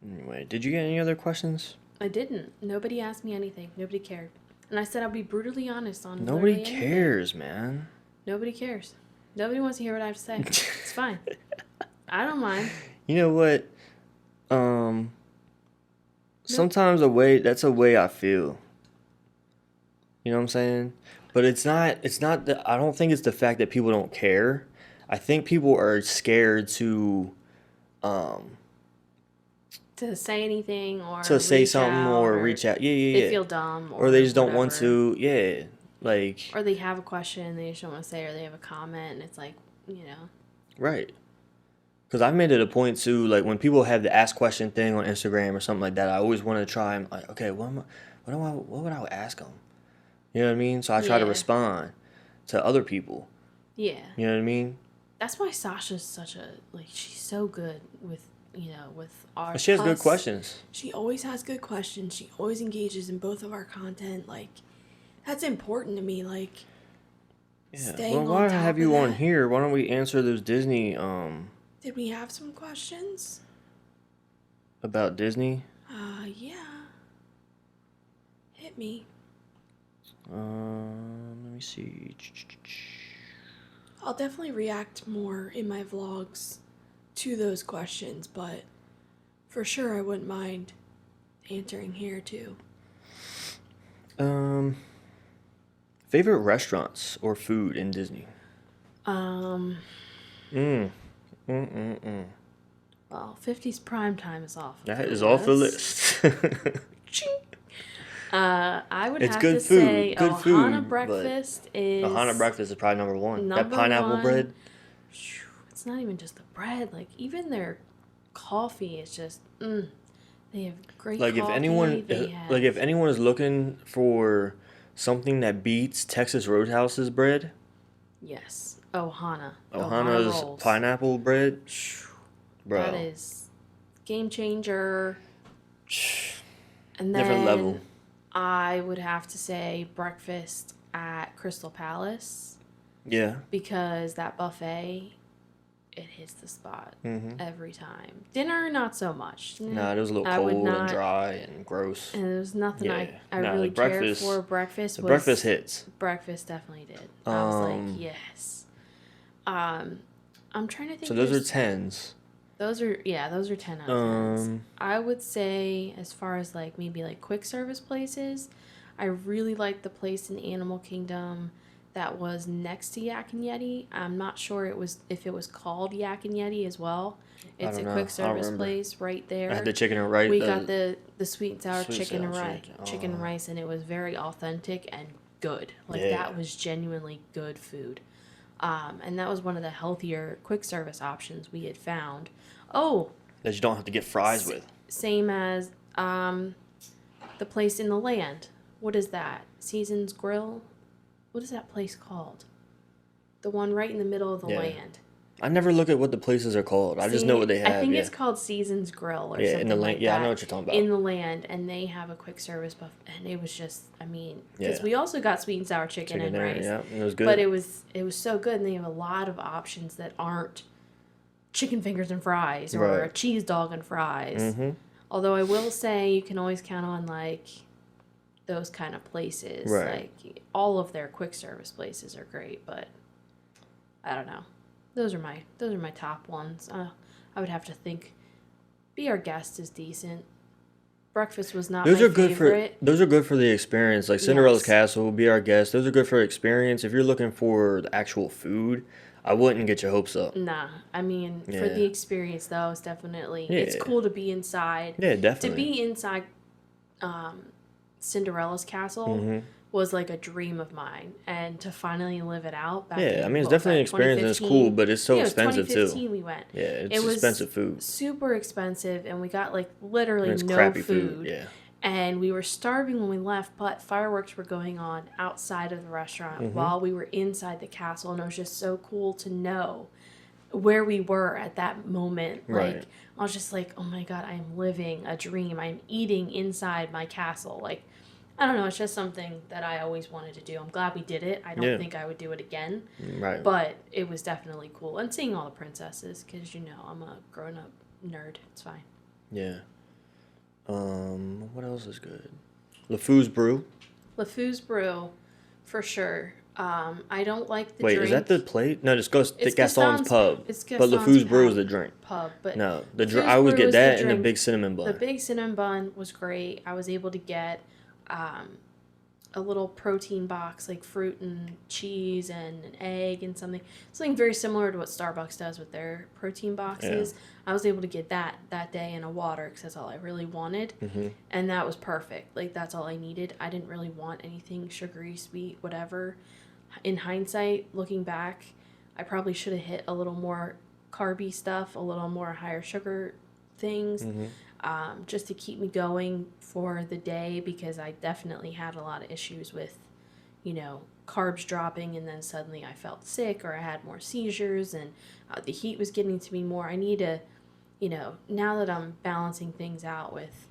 Speaker 1: Anyway, did you get any other questions?
Speaker 3: I didn't. Nobody asked me anything. Nobody cared. And I said I'll be brutally honest on
Speaker 1: Nobody
Speaker 3: literally anything.
Speaker 1: cares, man.
Speaker 3: Nobody cares. Nobody wants to hear what I have to say. It's fine. I don't mind.
Speaker 1: You know what? Sometimes that's a way I feel. You know what I'm saying? But it's not I don't think it's the fact that people don't care. I think people are scared to
Speaker 3: say anything or
Speaker 1: to say something
Speaker 3: out
Speaker 1: or reach out. Yeah.
Speaker 3: They feel dumb
Speaker 1: or they just don't want
Speaker 3: whatever.
Speaker 1: to. Yeah. Like,
Speaker 3: or they have a question they just don't want to say, or they have a comment and it's like,
Speaker 1: right. Because I've made it a point to, like, when people have the ask question thing on Instagram or something like that, I always want to try and, like, okay, what would I ask them? You know what I mean? So I try to respond to other people.
Speaker 3: Yeah.
Speaker 1: You know what I mean?
Speaker 3: That's why Sasha's such a, she's so good with, with our...
Speaker 1: But she has good questions.
Speaker 4: She always has good questions. She always engages in both of our content. That's important to me.
Speaker 1: Yeah. Well, why have you on here? Why don't we answer those Disney,
Speaker 4: Did we have some questions?
Speaker 1: about Disney?
Speaker 4: Yeah. Hit me.
Speaker 1: Let me see.
Speaker 4: I'll definitely react more in my vlogs to those questions, but for sure I wouldn't mind answering here too.
Speaker 1: Favorite restaurants or food in Disney?
Speaker 3: Well, 50's prime time is off.
Speaker 1: That is off the list.
Speaker 3: I would
Speaker 1: It's
Speaker 3: have
Speaker 1: good
Speaker 3: to
Speaker 1: food.
Speaker 3: say
Speaker 1: Good
Speaker 3: Ohana
Speaker 1: food,
Speaker 3: breakfast is...
Speaker 1: Ohana breakfast is probably number one. That
Speaker 3: Number
Speaker 1: pineapple
Speaker 3: one.
Speaker 1: bread.
Speaker 3: It's not even just the bread. Even their coffee is just... They have great
Speaker 1: Like
Speaker 3: coffee.
Speaker 1: if anyone is looking for something that beats Texas Roadhouse's bread,
Speaker 3: Yes. Ohana.
Speaker 1: Ohana's
Speaker 3: rolls.
Speaker 1: pineapple bread, bro,
Speaker 3: That is game changer. And
Speaker 1: different
Speaker 3: then
Speaker 1: level.
Speaker 3: I would have to say breakfast at Crystal Palace
Speaker 1: Yeah.
Speaker 3: because that buffet it hits the spot
Speaker 1: Mm-hmm.
Speaker 3: every time. Dinner, not so much.
Speaker 1: Nah, it was a little
Speaker 3: I would
Speaker 1: cold and
Speaker 3: not-
Speaker 1: dry and gross.
Speaker 3: And there's nothing
Speaker 1: Yeah.
Speaker 3: I
Speaker 1: Nah,
Speaker 3: really
Speaker 1: the
Speaker 3: cared
Speaker 1: breakfast-
Speaker 3: for. Breakfast
Speaker 1: The
Speaker 3: was
Speaker 1: breakfast hits.
Speaker 3: breakfast definitely did. I was like,
Speaker 1: Um,
Speaker 3: yes. I'm trying to think.
Speaker 1: So those are
Speaker 3: there's-
Speaker 1: 10s.
Speaker 3: Those are 10 out of 10s.
Speaker 1: Um,
Speaker 3: I would say as far as like maybe like quick service places, I really liked the place in Animal Kingdom that was next to Yak and Yeti. I'm not sure if it was called Yak and Yeti as well. It's a
Speaker 1: don't know.
Speaker 3: quick
Speaker 1: I don't
Speaker 3: service
Speaker 1: remember.
Speaker 3: place right there.
Speaker 1: I had the chicken and rice.
Speaker 3: We got the sweet and sour
Speaker 1: sweet
Speaker 3: chicken and
Speaker 1: sour
Speaker 3: rice,
Speaker 1: chicken.
Speaker 3: and rice, and it was very authentic and good. Like
Speaker 1: Yeah.
Speaker 3: that was genuinely good food. And that was one of the healthier quick service options we had found. Oh,
Speaker 1: that you don't have to get fries with.
Speaker 3: same as the place in the land. What is that? Seasons Grill? What is that place called? The one right in the middle of the
Speaker 1: Yeah.
Speaker 3: land.
Speaker 1: I never look at what the places are called. I just know what they have.
Speaker 3: I think
Speaker 1: yeah.
Speaker 3: it's called Seasons Grill or
Speaker 1: Yeah,
Speaker 3: something
Speaker 1: in the land.
Speaker 3: like
Speaker 1: Yeah,
Speaker 3: that.
Speaker 1: I know what you're talking about.
Speaker 3: In the land, and they have a quick service buffet, and it was just, I mean, because
Speaker 1: Yeah.
Speaker 3: we also got sweet and sour chicken and
Speaker 1: there,
Speaker 3: rice.
Speaker 1: yeah, and it was good.
Speaker 3: But it was so good, and they have a lot of options that aren't chicken fingers and fries or a
Speaker 1: Right.
Speaker 3: cheese dog and fries.
Speaker 1: Mm-hmm.
Speaker 3: Although I will say you can always count on like those kind of places.
Speaker 1: Right.
Speaker 3: Like all of their quick service places are great, but I don't know. Those are my top ones. I would have to think. Be Our Guest is decent. Breakfast was not
Speaker 1: Those
Speaker 3: my
Speaker 1: are good
Speaker 3: favorite.
Speaker 1: for those are good for the experience. Like Cinderella's
Speaker 3: Yes.
Speaker 1: Castle will be our guest. Those are good for experience. If you're looking for the actual food, I wouldn't get your hopes up.
Speaker 3: Nah, I mean for
Speaker 1: Yeah.
Speaker 3: the experience though, it's definitely it's
Speaker 1: Yeah.
Speaker 3: cool to be inside.
Speaker 1: Yeah,
Speaker 3: To
Speaker 1: definitely.
Speaker 3: be inside Cinderella's castle
Speaker 1: Mhm.
Speaker 3: was like a dream of mine, and to finally live it out. Back
Speaker 1: Yeah,
Speaker 3: in,
Speaker 1: I mean it's
Speaker 3: what was
Speaker 1: definitely an
Speaker 3: that,
Speaker 1: experience and it's
Speaker 3: 2015?
Speaker 1: cool, but it's so
Speaker 3: Yeah, it was
Speaker 1: expensive
Speaker 3: 2015
Speaker 1: too.
Speaker 3: we went.
Speaker 1: Yeah, it's
Speaker 3: It was
Speaker 1: expensive food.
Speaker 3: Super expensive, and we got like literally
Speaker 1: And it's
Speaker 3: no
Speaker 1: crappy
Speaker 3: food.
Speaker 1: food. Yeah.
Speaker 3: And we were starving when we left, but fireworks were going on outside of the restaurant
Speaker 1: Mm-hmm.
Speaker 3: while we were inside the castle, and it was just so cool to know where we were at that moment.
Speaker 1: Right.
Speaker 3: Like I was just like, oh my god, I am living a dream. I'm eating inside my castle. Like I don't know, it's just something that I always wanted to do. I'm glad we did it. I don't
Speaker 1: Yeah.
Speaker 3: think I would do it again,
Speaker 1: Right.
Speaker 3: but it was definitely cool. And seeing all the princesses, because you know I'm a grown up nerd. It's fine.
Speaker 1: Yeah. What else is good? LeFou's Brew.
Speaker 3: LeFou's Brew, for sure. I don't like the
Speaker 1: Wait,
Speaker 3: drink.
Speaker 1: is that the plate? No, just go to
Speaker 3: It's
Speaker 1: Gaston's Pub.
Speaker 3: It's
Speaker 1: But
Speaker 3: Gaston's
Speaker 1: LeFou's Brew is
Speaker 3: pub-
Speaker 1: the drink.
Speaker 3: pub, but
Speaker 1: No,
Speaker 3: LeFou's
Speaker 1: I always
Speaker 3: Brew
Speaker 1: get
Speaker 3: is the
Speaker 1: that and the
Speaker 3: drink.
Speaker 1: big cinnamon bun.
Speaker 3: The big cinnamon bun was great. I was able to get a little protein box, like fruit and cheese and an egg and something very similar to what Starbucks does with their protein boxes. I was able to get that day in a water because that's all I really wanted.
Speaker 1: Mm-hmm.
Speaker 3: And that was perfect. Like, that's all I needed. I didn't really want anything sugary, sweet, whatever. In hindsight, looking back, I probably should have hit a little more carby stuff, a little more higher sugar things, just to keep me going for the day, because I definitely had a lot of issues with, carbs dropping, and then suddenly I felt sick or I had more seizures, and the heat was getting to me more. I need to, now that I'm balancing things out with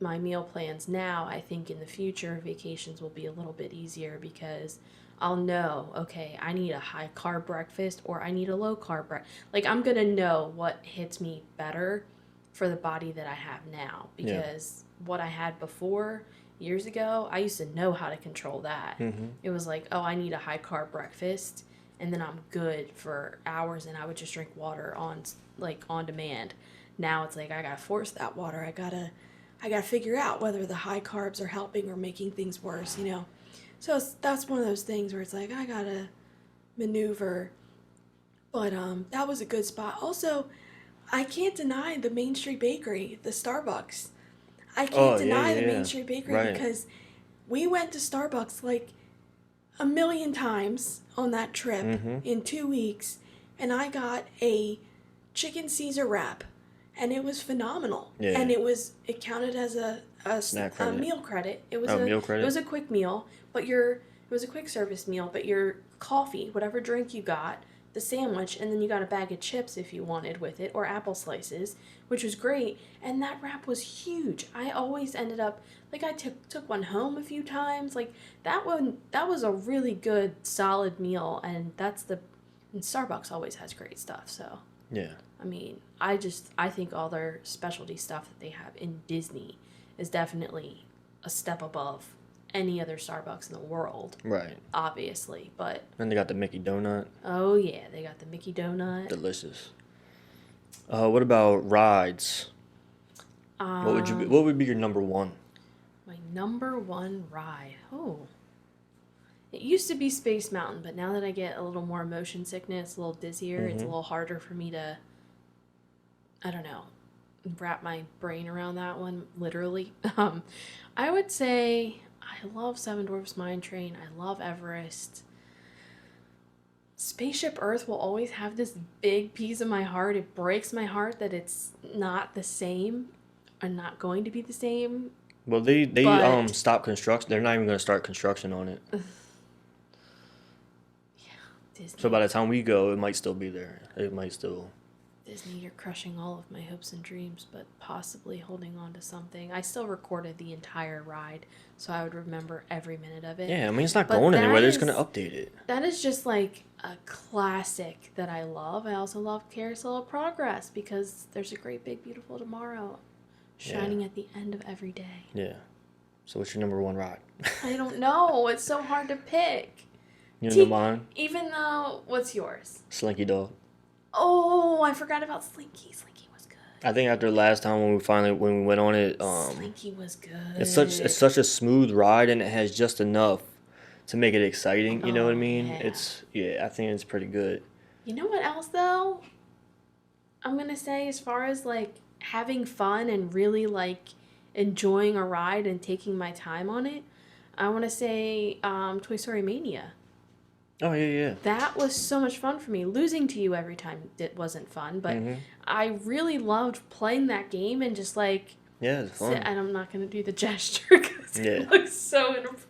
Speaker 3: my meal plans now, I think in the future vacations will be a little bit easier, because I'll know, okay, I need a high carb breakfast or I need a low carb Like, I'm going to know what hits me better for the body that I have now, because what I had before years ago, I used to know how to control that. It was like, oh, I need a high carb breakfast and then I'm good for hours, and I would just drink water on demand. Now it's like I got to force that water. I got to figure out whether the high carbs are helping or making things worse, So that's one of those things where it's like I got to maneuver. But that was a good spot. Also, I can't deny the Main Street Bakery, the Starbucks. I can't deny the Main Street Bakery,
Speaker 1: Right.
Speaker 3: because we went to Starbucks like a million times on that trip in 2 weeks, and I got a chicken Caesar wrap, and it was phenomenal.
Speaker 1: Yeah.
Speaker 3: And it counted as a
Speaker 1: Snack
Speaker 3: a
Speaker 1: credit.
Speaker 3: meal credit. It was
Speaker 1: Meal credit.
Speaker 3: It was a quick meal, but it was a quick service meal, but your coffee, whatever drink you got, the sandwich, and then you got a bag of chips if you wanted with it, or apple slices, which was great. And that wrap was huge. I always ended up, like, I took one home a few times. Like, that was a really good, solid meal, and that's the And Starbucks always has great stuff, so.
Speaker 1: Yeah.
Speaker 3: I mean, I think all their specialty stuff that they have in Disney is definitely a step above any other Starbucks in the world.
Speaker 1: Right.
Speaker 3: Obviously, but.
Speaker 1: And they got the Mickey donut.
Speaker 3: Oh yeah, they got the Mickey donut.
Speaker 1: Delicious. What about rides? What would be your number one?
Speaker 3: My number one ride. Oh. It used to be Space Mountain, but now that I get a little more motion sickness, a little dizzier, it's a little harder for me to, I don't know, wrap my brain around that one, literally. I would say I love Seven Dwarfs Mine Train. I love Everest. Spaceship Earth will always have this big piece of my heart. It breaks my heart that it's not the same or not going to be the same.
Speaker 1: Well, they stopped construction. They're not even going to start construction on it.
Speaker 3: Disney.
Speaker 1: So by the time we go, it might still be there. It might still.
Speaker 3: Disney, you're crushing all of my hopes and dreams, but possibly holding on to something. I still recorded the entire ride, so I would remember every minute of it.
Speaker 1: Yeah, I mean, it's not
Speaker 3: But
Speaker 1: going
Speaker 3: that
Speaker 1: anywhere. They're just
Speaker 3: is-
Speaker 1: going to update it.
Speaker 3: That is just like a classic that I love. I also love Carousel of Progress because there's a great big beautiful tomorrow shining at the end of every day.
Speaker 1: Yeah. So what's your number one ride?
Speaker 3: I don't know. It's so hard to pick.
Speaker 1: You know mine?
Speaker 3: Even though, what's yours?
Speaker 1: Slinky Dog.
Speaker 3: Oh, I forgot about Slinky. Slinky was good.
Speaker 1: I think after the last time when we went on it,
Speaker 3: Slinky was good.
Speaker 1: it's such a smooth ride and it has just enough to make it exciting. You know what I mean?
Speaker 3: Yeah.
Speaker 1: I think it's pretty good.
Speaker 3: You know what else though? I'm gonna say as far as like having fun and really like enjoying a ride and taking my time on it, I want to say Toy Story Mania.
Speaker 1: Oh yeah.
Speaker 3: That was so much fun for me. Losing to you every time it wasn't fun, but I really loved playing that game and just like
Speaker 1: Yeah, it's fun.
Speaker 3: and I'm not gonna do the gesture because it looks so inappropriate.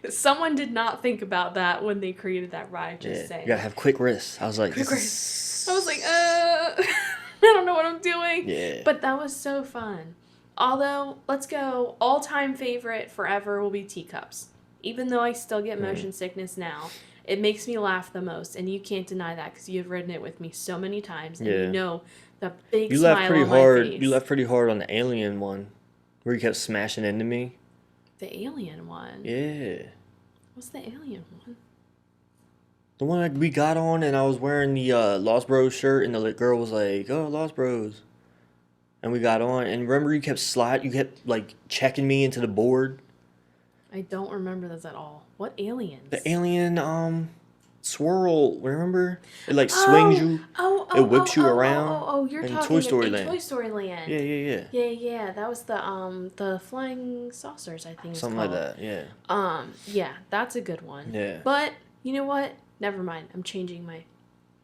Speaker 3: Someone did not think about that when they created that ride. Just saying.
Speaker 1: You gotta have quick wrists. I was like,
Speaker 3: I was like, I don't know what I'm doing.
Speaker 1: Yeah.
Speaker 3: But that was so fun. Although, let's go. All-time favorite forever will be Teacups. Even though I still get motion sickness now, it makes me laugh the most, and you can't deny that because you've ridden it with me so many times, and you know the big smile on my face.
Speaker 1: You left pretty hard on the alien one, where you kept smashing into me.
Speaker 3: The alien one.
Speaker 1: Yeah.
Speaker 3: What's the alien one?
Speaker 1: The one that we got on, and I was wearing the Lost Bros shirt, and the girl was like, "Oh, Lost Bros," and we got on, and remember you kept like checking me into the board.
Speaker 3: I don't remember this at all. What aliens?
Speaker 1: The alien swirl, remember? It like swings you. It whips you around.
Speaker 3: You're
Speaker 1: in
Speaker 3: talking
Speaker 1: Toy Story
Speaker 3: in
Speaker 1: Land.
Speaker 3: Toy Story Land.
Speaker 1: Yeah.
Speaker 3: Yeah. That was the flying saucers, I think.
Speaker 1: Something
Speaker 3: it's
Speaker 1: like
Speaker 3: called.
Speaker 1: that. Yeah.
Speaker 3: Yeah, that's a good one.
Speaker 1: Yeah.
Speaker 3: But you know what? Never mind. I'm changing my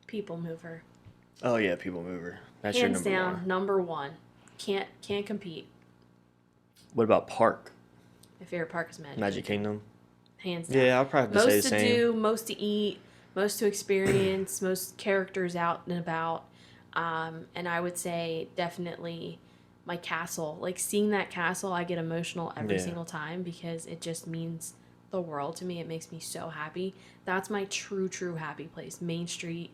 Speaker 3: people mover.
Speaker 1: Oh yeah, People Mover. That's
Speaker 3: Hands
Speaker 1: your
Speaker 3: down, number one. Can't compete.
Speaker 1: What about Park?
Speaker 3: My favorite park is
Speaker 1: Magic Kingdom.
Speaker 3: Hands down.
Speaker 1: Yeah, I'll probably have to say the
Speaker 3: Most to
Speaker 1: same.
Speaker 3: do, most to eat, most to experience, most characters out and about. And I would say definitely my castle. Like seeing that castle, I get emotional every single time because it just means the world to me. It makes me so happy. That's my true happy place. Main Street,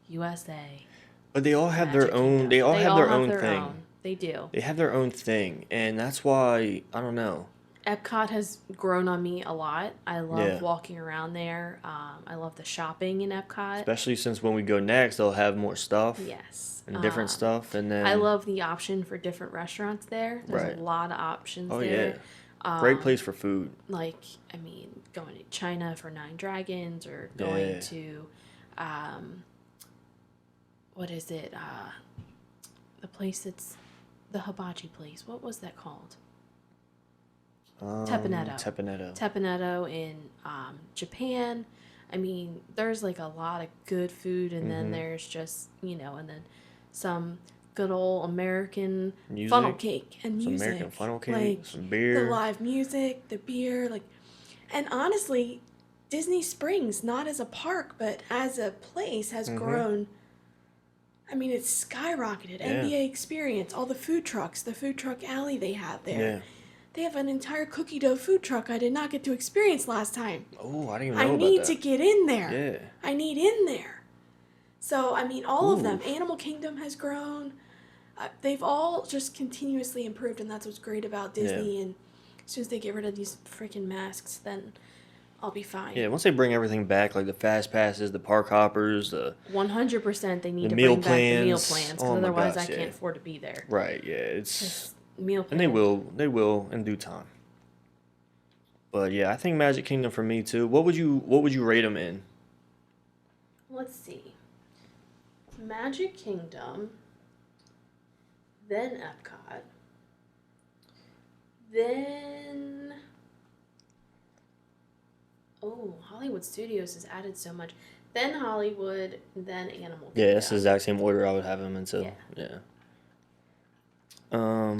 Speaker 3: USA.
Speaker 1: But they all have their
Speaker 3: Magic
Speaker 1: own.
Speaker 3: Kingdom.
Speaker 1: They all have their own
Speaker 3: their
Speaker 1: thing.
Speaker 3: own. They do.
Speaker 1: They have their own thing, and that's why I don't know.
Speaker 3: Epcot has grown on me a lot. I love walking around there. I love the shopping in Epcot.
Speaker 1: Especially since when we go next, they'll have more stuff.
Speaker 3: Yes.
Speaker 1: And different stuff, and then
Speaker 3: I love the option for different restaurants there. There's a lot of options there.
Speaker 1: Yeah. Great place for food.
Speaker 3: Like, I mean, going to China for Nine Dragons or going to, what is it? The place that's the hibachi place. What was that called? Teppanyaki in Japan. I mean, there's like a lot of good food, and then there's just, and then some good old American funnel cake and music.
Speaker 1: Some American funnel cake,
Speaker 4: like,
Speaker 1: some beer.
Speaker 4: The live music, the beer, and honestly, Disney Springs, not as a park, but as a place, has grown. I mean, it's skyrocketed.
Speaker 1: Yeah.
Speaker 4: NBA Experience, all the food trucks, the food truck alley they have there.
Speaker 1: Yeah.
Speaker 4: They have an entire cookie dough food truck I did not get to experience last time.
Speaker 1: Oh, I didn't even know
Speaker 4: I
Speaker 1: about
Speaker 4: need
Speaker 1: that.
Speaker 4: to get in there.
Speaker 1: Yeah.
Speaker 4: I need in there. So, I mean, all of them.
Speaker 1: Ooh.
Speaker 4: Animal Kingdom has grown. They've all just continuously improved, and that's what's great about Disney. And as soon as they get rid of these freaking masks, then I'll be fine.
Speaker 1: Yeah, once they bring everything back, like the fast passes, the park hoppers, the
Speaker 3: 100% they need
Speaker 1: The
Speaker 3: to
Speaker 1: meal
Speaker 3: bring back the meal
Speaker 1: plans.
Speaker 3: plans, because
Speaker 1: Oh my
Speaker 3: otherwise
Speaker 1: gosh,
Speaker 3: I
Speaker 1: yeah.
Speaker 3: can't afford to be there.
Speaker 1: right, yeah, it's
Speaker 3: Just meal
Speaker 1: and
Speaker 3: plan.
Speaker 1: they will in due time. But yeah, I think Magic Kingdom for me too. What would you rate them in?
Speaker 3: Let's see. Magic Kingdom, then Epcot, then Hollywood Studios has added so much. Then Hollywood, then Animal Kingdom.
Speaker 1: Yeah, that's the exact same order I would have them into.
Speaker 3: Yeah.
Speaker 1: Yeah.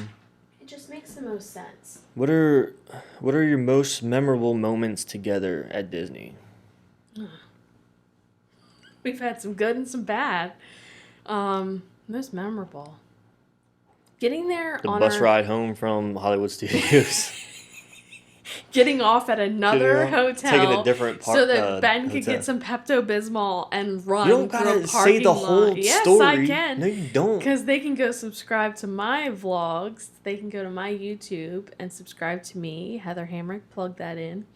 Speaker 3: It just makes the most sense.
Speaker 1: What are your most memorable moments together at Disney?
Speaker 3: We've had some good and some bad. Most memorable. Getting there
Speaker 1: The
Speaker 3: on
Speaker 1: bus
Speaker 3: our,
Speaker 1: ride home from Hollywood Studios.
Speaker 3: getting off at another
Speaker 1: Getting off,
Speaker 3: hotel,
Speaker 1: taking a different
Speaker 3: so that Ben could
Speaker 1: hotel.
Speaker 3: get some Pepto-Bismol and run
Speaker 1: You don't
Speaker 3: through a
Speaker 1: gotta
Speaker 3: parking
Speaker 1: say the
Speaker 3: lot.
Speaker 1: whole
Speaker 3: Yes,
Speaker 1: story.
Speaker 3: I can.
Speaker 1: No, you don't.
Speaker 3: Because they can go subscribe to my vlogs. They can go to my YouTube and subscribe to me, Heather Hamrick, plug that in.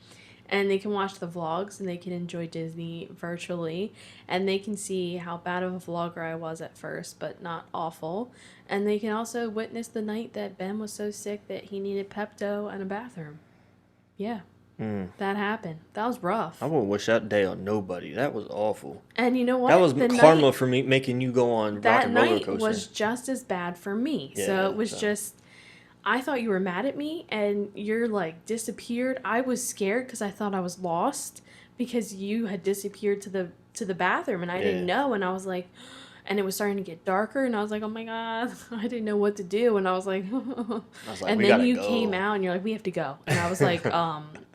Speaker 3: And they can watch the vlogs and they can enjoy Disney virtually. And they can see how bad of a vlogger I was at first, but not awful. And they can also witness the night that Ben was so sick that he needed Pepto and a bathroom. Yeah, that happened. That was rough.
Speaker 1: I wouldn't wish that day on nobody. That was awful.
Speaker 3: And you know what?
Speaker 1: That was
Speaker 3: The
Speaker 1: karma
Speaker 3: night-
Speaker 1: for me, making you go on rock
Speaker 3: that
Speaker 1: and roller
Speaker 3: night
Speaker 1: coaster.
Speaker 3: was just as bad for me.
Speaker 1: Yeah,
Speaker 3: So it was
Speaker 1: so-
Speaker 3: just, I thought you were mad at me and you're like disappeared. I was scared because I thought I was lost because you had disappeared to the bathroom and I didn't know. And I was like, and it was starting to get darker and I was like, oh my God, I didn't know what to do. And I was like,
Speaker 1: I was like,
Speaker 3: and
Speaker 1: we
Speaker 3: then
Speaker 1: gotta
Speaker 3: you
Speaker 1: go.
Speaker 3: came out and you're like, we have to go. And I was like,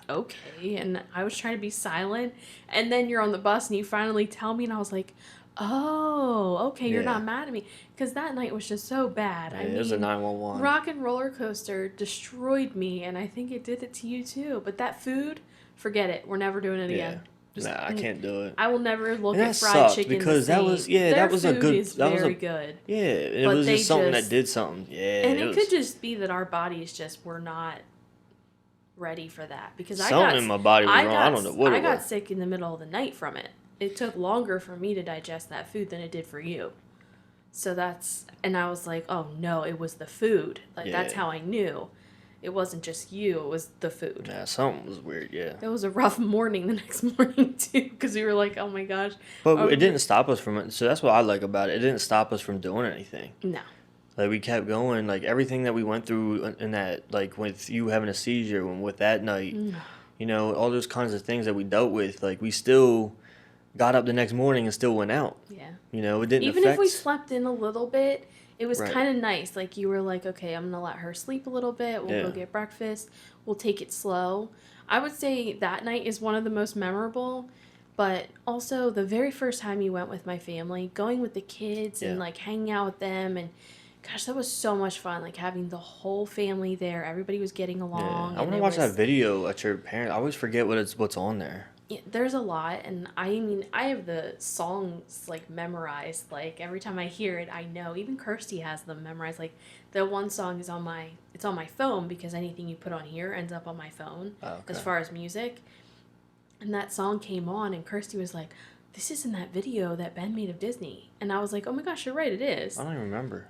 Speaker 3: okay. And I was trying to be silent. And then you're on the bus and you finally tell me and I was like, oh, okay, you're
Speaker 1: Yeah.
Speaker 3: not mad at me. Because that night was just so bad.
Speaker 1: Yeah,
Speaker 3: I
Speaker 1: it was a
Speaker 3: mean,
Speaker 1: 911.
Speaker 3: Rock and Roller Coaster destroyed me and I think it did it to you too. But that food, forget it. We're never doing it
Speaker 1: Yeah.
Speaker 3: again. Just-
Speaker 1: Nah, I can't do it.
Speaker 3: I will never look
Speaker 1: And
Speaker 3: at
Speaker 1: that
Speaker 3: fried
Speaker 1: sucked
Speaker 3: chicken
Speaker 1: because
Speaker 3: the
Speaker 1: that
Speaker 3: same.
Speaker 1: was- yeah,
Speaker 3: Their
Speaker 1: that was a
Speaker 3: food
Speaker 1: good-
Speaker 3: is
Speaker 1: that was a-
Speaker 3: very good.
Speaker 1: Yeah, it
Speaker 3: But
Speaker 1: was
Speaker 3: they
Speaker 1: just something
Speaker 3: just-
Speaker 1: that did something. Yeah,
Speaker 3: And it
Speaker 1: was
Speaker 3: could just be that our bodies just were not ready for that because
Speaker 1: something in my body was wrong. I don't know what
Speaker 3: I
Speaker 1: it
Speaker 3: got
Speaker 1: was.
Speaker 3: sick in the middle of the night from it. It took longer for me to digest that food than it did for you. So and I was like, oh no, it was the food. Like that's
Speaker 1: Yeah.
Speaker 3: how I knew. It wasn't just you, it was the food.
Speaker 1: Yeah, something was weird. Yeah,
Speaker 3: It was a rough morning the next morning too because we were like, oh my gosh.
Speaker 1: but
Speaker 3: Are
Speaker 1: it
Speaker 3: we-
Speaker 1: didn't stop us from it. So that's what I like about it. It didn't stop us from doing anything.
Speaker 3: No.
Speaker 1: Like we kept going. Like everything that we went through in that, like with you having a seizure and with that night, you know, all those kinds of things that we dealt with. Like we still got up the next morning and still went out.
Speaker 3: Yeah.
Speaker 1: You know, it didn't
Speaker 3: Even
Speaker 1: affect.
Speaker 3: if we slept in a little bit, it was
Speaker 1: Right.
Speaker 3: kind of nice. Like you were like, okay, I'm gonna let her sleep a little bit. We'll go
Speaker 1: Yeah.
Speaker 3: get breakfast. We'll take it slow. I would say that night is one of the most memorable. But also the very first time you went with my family, going with the kids and
Speaker 1: Yeah.
Speaker 3: like hanging out with them, and gosh, that was so much fun. Like having the whole family there, everybody was getting
Speaker 1: Yeah.
Speaker 3: along.
Speaker 1: I
Speaker 3: and
Speaker 1: want to
Speaker 3: it
Speaker 1: watch
Speaker 3: was-
Speaker 1: that video at your parents. I always forget what's on there.
Speaker 3: Yeah, there's a lot, and I mean, I have the songs like memorized. Like every time I hear it, I know. Even Kirsty has them memorized. Like the one song is on my phone because anything you put on here ends up on my phone
Speaker 1: Oh, okay.
Speaker 3: as far as music. And that song came on, and Kirsty was like, "This isn't that video that Ben made of Disney." And I was like, "Oh my gosh, you're right, it is."
Speaker 1: I don't even remember.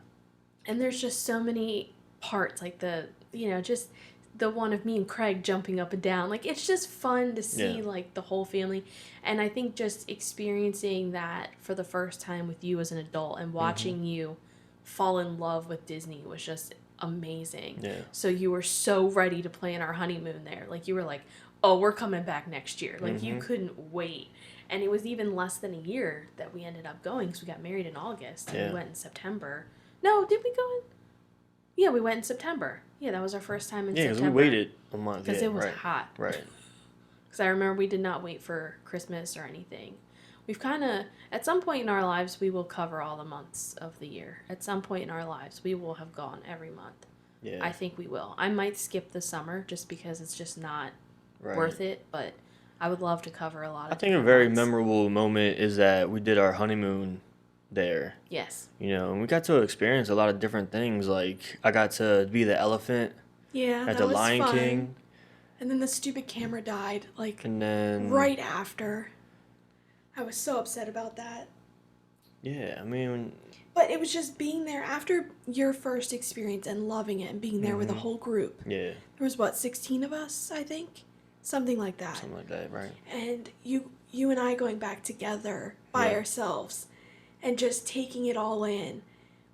Speaker 3: And there's just so many parts, like just the one of me and Craig jumping up and down. Like, it's just fun to see,
Speaker 1: Yeah.
Speaker 3: like, the whole family. And I think just experiencing that for the first time with you as an adult and watching you fall in love with Disney was just amazing.
Speaker 1: Yeah.
Speaker 3: So you were so ready to plan our honeymoon there. Like, you were like, oh, we're coming back next year. Like, you couldn't wait. And it was even less than a year that we ended up going because we got married in August and
Speaker 1: Yeah.
Speaker 3: we went in September. No, did we go in? Yeah, we went in September. Yeah, that was our first time in
Speaker 1: Yeah, because
Speaker 3: September.
Speaker 1: we waited a month.
Speaker 3: Because
Speaker 1: Yeah,
Speaker 3: it was
Speaker 1: right.
Speaker 3: hot.
Speaker 1: Right.
Speaker 3: Because I remember we did not wait for Christmas or anything. We've kind of, at some point in our lives, we will cover all the months of the year. At some point in our lives, we will have gone every month.
Speaker 1: Yeah.
Speaker 3: I think we will. I might skip the summer just because it's just not
Speaker 1: Right.
Speaker 3: worth it, but I would love to cover a lot of
Speaker 1: I think a
Speaker 3: different
Speaker 1: very
Speaker 3: months.
Speaker 1: memorable moment is that we did our honeymoon there.
Speaker 3: Yes.
Speaker 1: You know, and we got to experience a lot of different things. Like, I got to be the elephant
Speaker 4: Yeah,
Speaker 1: at
Speaker 4: that
Speaker 1: the
Speaker 4: was
Speaker 1: Lion
Speaker 4: fun.
Speaker 1: King.
Speaker 4: And then the stupid camera died, like,
Speaker 1: And then,
Speaker 4: right after. I was so upset about that.
Speaker 1: yeah, I mean,
Speaker 4: But it was just being there after your first experience and loving it and being there with a whole group.
Speaker 1: yeah,
Speaker 4: There was, what, 16 of us, I think? Something like that.
Speaker 1: something like that, right?
Speaker 4: And you and I going back together by
Speaker 1: Yeah.
Speaker 4: ourselves and just taking it all in.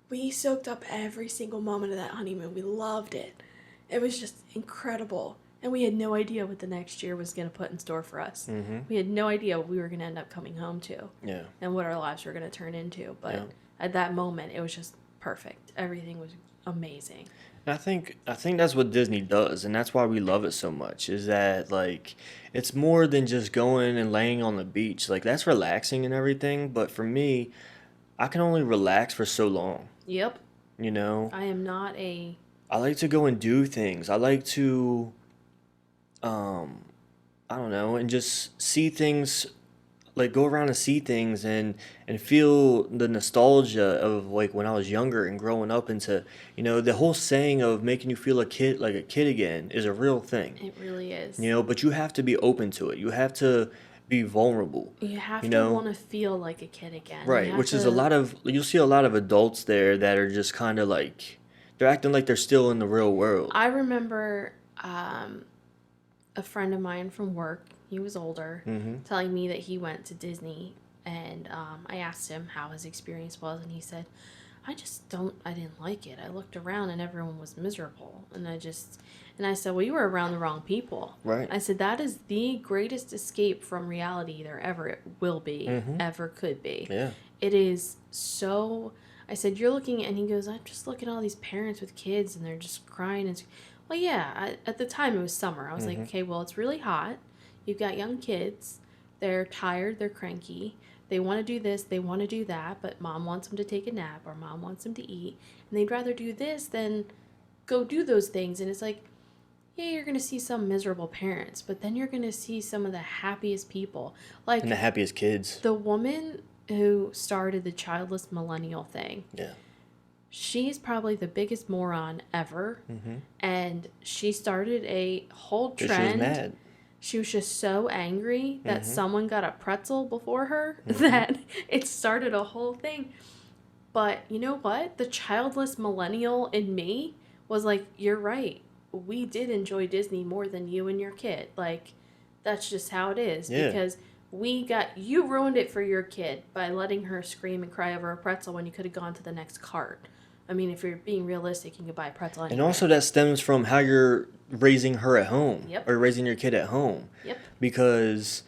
Speaker 4: We soaked up every single moment of that honeymoon. We loved it. It was just incredible.
Speaker 3: And we had no idea what the next year was going to put in store for us. We had no idea what we were going to end up coming home to
Speaker 1: Yeah.
Speaker 3: and what our lives were going to turn into. But
Speaker 1: Yeah.
Speaker 3: at that moment, it was just perfect. Everything was amazing.
Speaker 1: And I think that's what Disney does, and that's why we love it so much, is that, like, it's more than just going and laying on the beach. Like, that's relaxing and everything, but for me, I can only relax for so long,
Speaker 3: Yep.
Speaker 1: you know?
Speaker 3: I am not a...
Speaker 1: I like to go and do things. I like to, I don't know, and just see things, like, go around and see things and feel the nostalgia of, like, when I was younger and growing up into, you know, the whole saying of making you feel a kid, like a kid again, is a real thing,
Speaker 3: It really is.
Speaker 1: you know, but you have to be open to it. You have to be vulnerable,
Speaker 3: You have
Speaker 1: you
Speaker 3: to
Speaker 1: know?
Speaker 3: want to feel like a kid again. You
Speaker 1: Right,
Speaker 3: have
Speaker 1: which is
Speaker 3: to-
Speaker 1: a lot of, you'll see a lot of adults there that are just kind of like, they're acting like they're still in the real world.
Speaker 3: I remember a friend of mine from work, he was older, telling me that he went to Disney, and I asked him how his experience was, and he said, I didn't like it. I looked around and everyone was miserable, and I said, well, you were around the wrong people.
Speaker 1: Right.
Speaker 3: I said, that is the greatest escape from reality there ever will be, ever could be.
Speaker 1: Yeah.
Speaker 3: It is so... I said, you're looking... And he goes, I'm just looking at all these parents with kids, and they're just crying. And well, yeah, at the time it was summer. I was like, okay, well, it's really hot. You've got young kids. They're tired. They're cranky. They want to do this. They want to do that. But mom wants them to take a nap, or mom wants them to eat. And they'd rather do this than go do those things. And it's like, yeah, you're going to see some miserable parents, but then you're going to see some of the happiest people. Like
Speaker 1: And the happiest kids.
Speaker 3: the woman who started the childless millennial thing.
Speaker 1: Yeah.
Speaker 3: She's probably the biggest moron ever. And she started a whole
Speaker 1: 'Cause
Speaker 3: trend.
Speaker 1: she was mad.
Speaker 3: She was just so angry that someone got a pretzel before her that it started a whole thing. But you know what? The childless millennial in me was like, you're right. We did enjoy Disney more than you and your kid. Like, that's just how it is.
Speaker 1: Yeah.
Speaker 3: Because you ruined it for your kid by letting her scream and cry over a pretzel when you could have gone to the next cart. I mean, if you're being realistic, you can buy a pretzel anywhere.
Speaker 1: And also that stems from how you're raising her at home.
Speaker 3: Yep.
Speaker 1: Or raising your kid at home.
Speaker 3: Yep.
Speaker 1: Because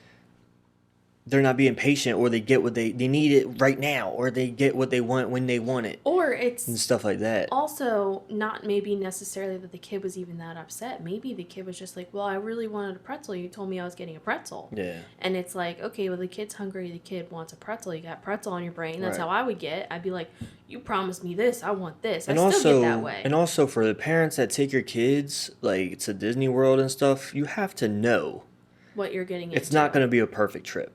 Speaker 1: they're not being patient, or they get what they need it right now, or they get what they want when they want it,
Speaker 3: Or it's
Speaker 1: and stuff like that.
Speaker 3: also not maybe necessarily that the kid was even that upset. Maybe the kid was just like, well, I really wanted a pretzel. You told me I was getting a pretzel.
Speaker 1: Yeah.
Speaker 3: And it's like, okay, well, the kid's hungry. The kid wants a pretzel. You got pretzel on your brain. That's
Speaker 1: Right.
Speaker 3: how I would get. I'd be like, you promised me this. I want this.
Speaker 1: And
Speaker 3: I still
Speaker 1: also,
Speaker 3: get that way.
Speaker 1: and also for the parents that take your kids like to Disney World and stuff, you have to know
Speaker 3: What you're getting
Speaker 1: it's
Speaker 3: into.
Speaker 1: not going to be a perfect trip.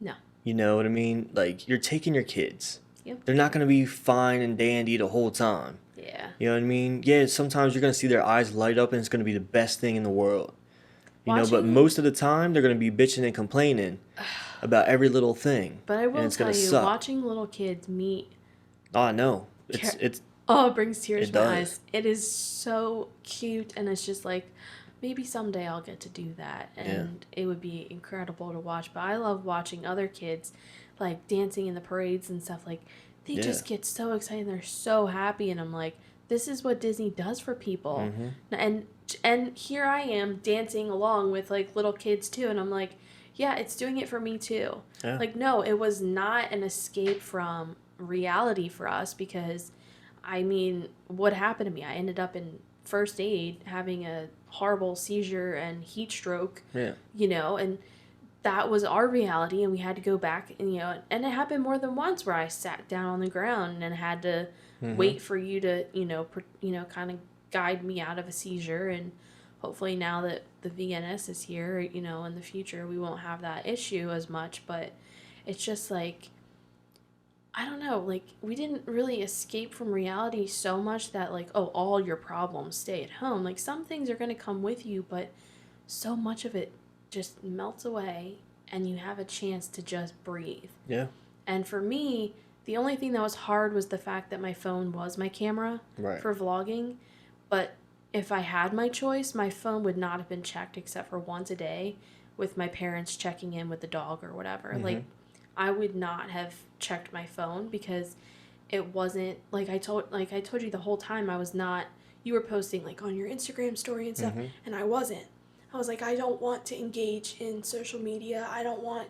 Speaker 3: No.
Speaker 1: You know what I mean? Like, you're taking your kids.
Speaker 3: Yep.
Speaker 1: They're not going to be fine and dandy the whole time.
Speaker 3: Yeah.
Speaker 1: You know what I mean? Yeah, sometimes you're going to see their eyes light up and it's going to be the best thing in the world. You know, but
Speaker 3: Watching-
Speaker 1: most of the time they're going to be bitching and complaining about every little thing.
Speaker 3: But I will
Speaker 1: and it's
Speaker 3: tell
Speaker 1: gonna
Speaker 3: you,
Speaker 1: suck.
Speaker 3: watching little kids meet...
Speaker 1: Oh, I know.
Speaker 3: Car-
Speaker 1: It's
Speaker 3: Oh, it brings tears
Speaker 1: It
Speaker 3: to my
Speaker 1: does.
Speaker 3: eyes. It is so cute, and it's just like, maybe someday I'll get to do that, and it would be incredible to watch. But I love watching other kids, like, dancing in the parades and stuff. Like, they
Speaker 1: Yeah.
Speaker 3: just get so excited, they're so happy, and I'm like, this is what Disney does for people. And here I am dancing along with, like, little kids, too, and I'm like, yeah, it's doing it for me, too.
Speaker 1: Yeah.
Speaker 3: Like, no, it was not an escape from reality for us, because I mean, what happened to me? I ended up in first aid having a horrible seizure and heat stroke,
Speaker 1: yeah.
Speaker 3: you know, and that was our reality, and we had to go back, and you know, and it happened more than once where I sat down on the ground and had to wait for you to, kind of guide me out of a seizure. And hopefully now that the VNS is here, you know, in the future we won't have that issue as much. But it's just like, I don't know, like, we didn't really escape from reality so much that, like, oh, all your problems stay at home. Like, some things are going to come with you, but so much of it just melts away and you have a chance to just breathe.
Speaker 1: Yeah.
Speaker 3: And for me, the only thing that was hard was the fact that my phone was my camera
Speaker 1: Right.
Speaker 3: for vlogging. But if I had my choice, my phone would not have been checked except for once a day with my parents checking in with the dog or whatever.
Speaker 1: Mm-hmm.
Speaker 3: Like, I would not have checked my phone because it wasn't like I told you the whole time I was not. You were posting like on your Instagram story and stuff,
Speaker 1: Mm-hmm.
Speaker 4: and I wasn't. I was like, I don't want to engage in social media. I don't want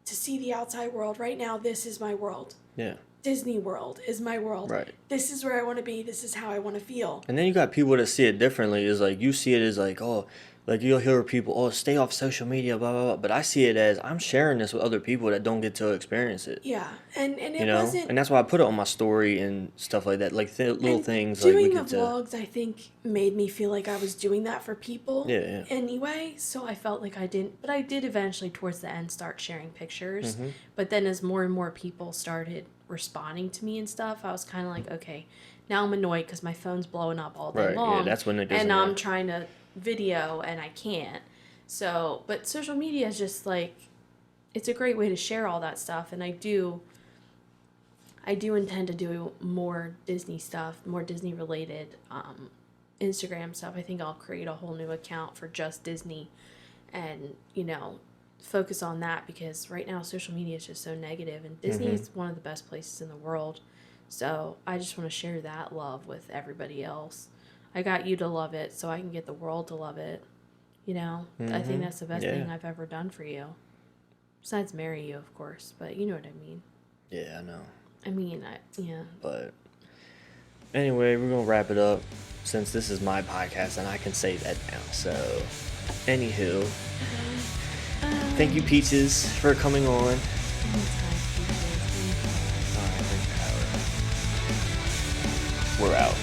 Speaker 4: to see the outside world. Right now, this is my world.
Speaker 1: Yeah.
Speaker 4: Disney World is my world.
Speaker 1: Right.
Speaker 4: This is where I want to be. This is how I want to feel.
Speaker 1: And then you got people that see it differently. Is like, you see it as like, oh, like you'll hear people, oh, stay off social media, blah, blah, blah. But I see it as I'm sharing this with other people that don't get to experience it.
Speaker 4: Yeah, and it
Speaker 1: You know?
Speaker 4: wasn't.
Speaker 1: And that's why I put it on my story and stuff like that. Like little
Speaker 4: and
Speaker 1: things like we
Speaker 4: doing the
Speaker 1: get to.
Speaker 4: vlogs, I think, made me feel like I was doing that for people.
Speaker 1: Yeah, yeah.
Speaker 4: Anyway,
Speaker 3: So I felt like I didn't, but I did eventually towards the end start sharing pictures.
Speaker 1: Mm-hmm.
Speaker 3: But then as more and more people started responding to me and stuff, I was kind of like, okay, now I'm annoyed because my phone's blowing up all day
Speaker 1: Right,
Speaker 3: long.
Speaker 1: yeah, that's when it gets
Speaker 3: and
Speaker 1: annoying.
Speaker 3: I'm trying to video and I can't. So, but social media is just like, it's a great way to share all that stuff. And I do intend to do more Disney stuff, more Disney related Instagram stuff. I think I'll create a whole new account for just Disney and, focus on that because right now social media is just so negative and Disney is one of the best places in the world. So I just want to share that love with everybody else. I got you to love it so I can get the world to love it. I think that's the best thing I've ever done for you. Besides marry you, of course, but you know what I mean.
Speaker 1: Yeah, I know.
Speaker 3: I mean, yeah.
Speaker 1: But anyway, we're going to wrap it up since this is my podcast and I can say that now. So, anywho, thank you, Peaches, for coming on. Alright, thank you, Howard. We're out.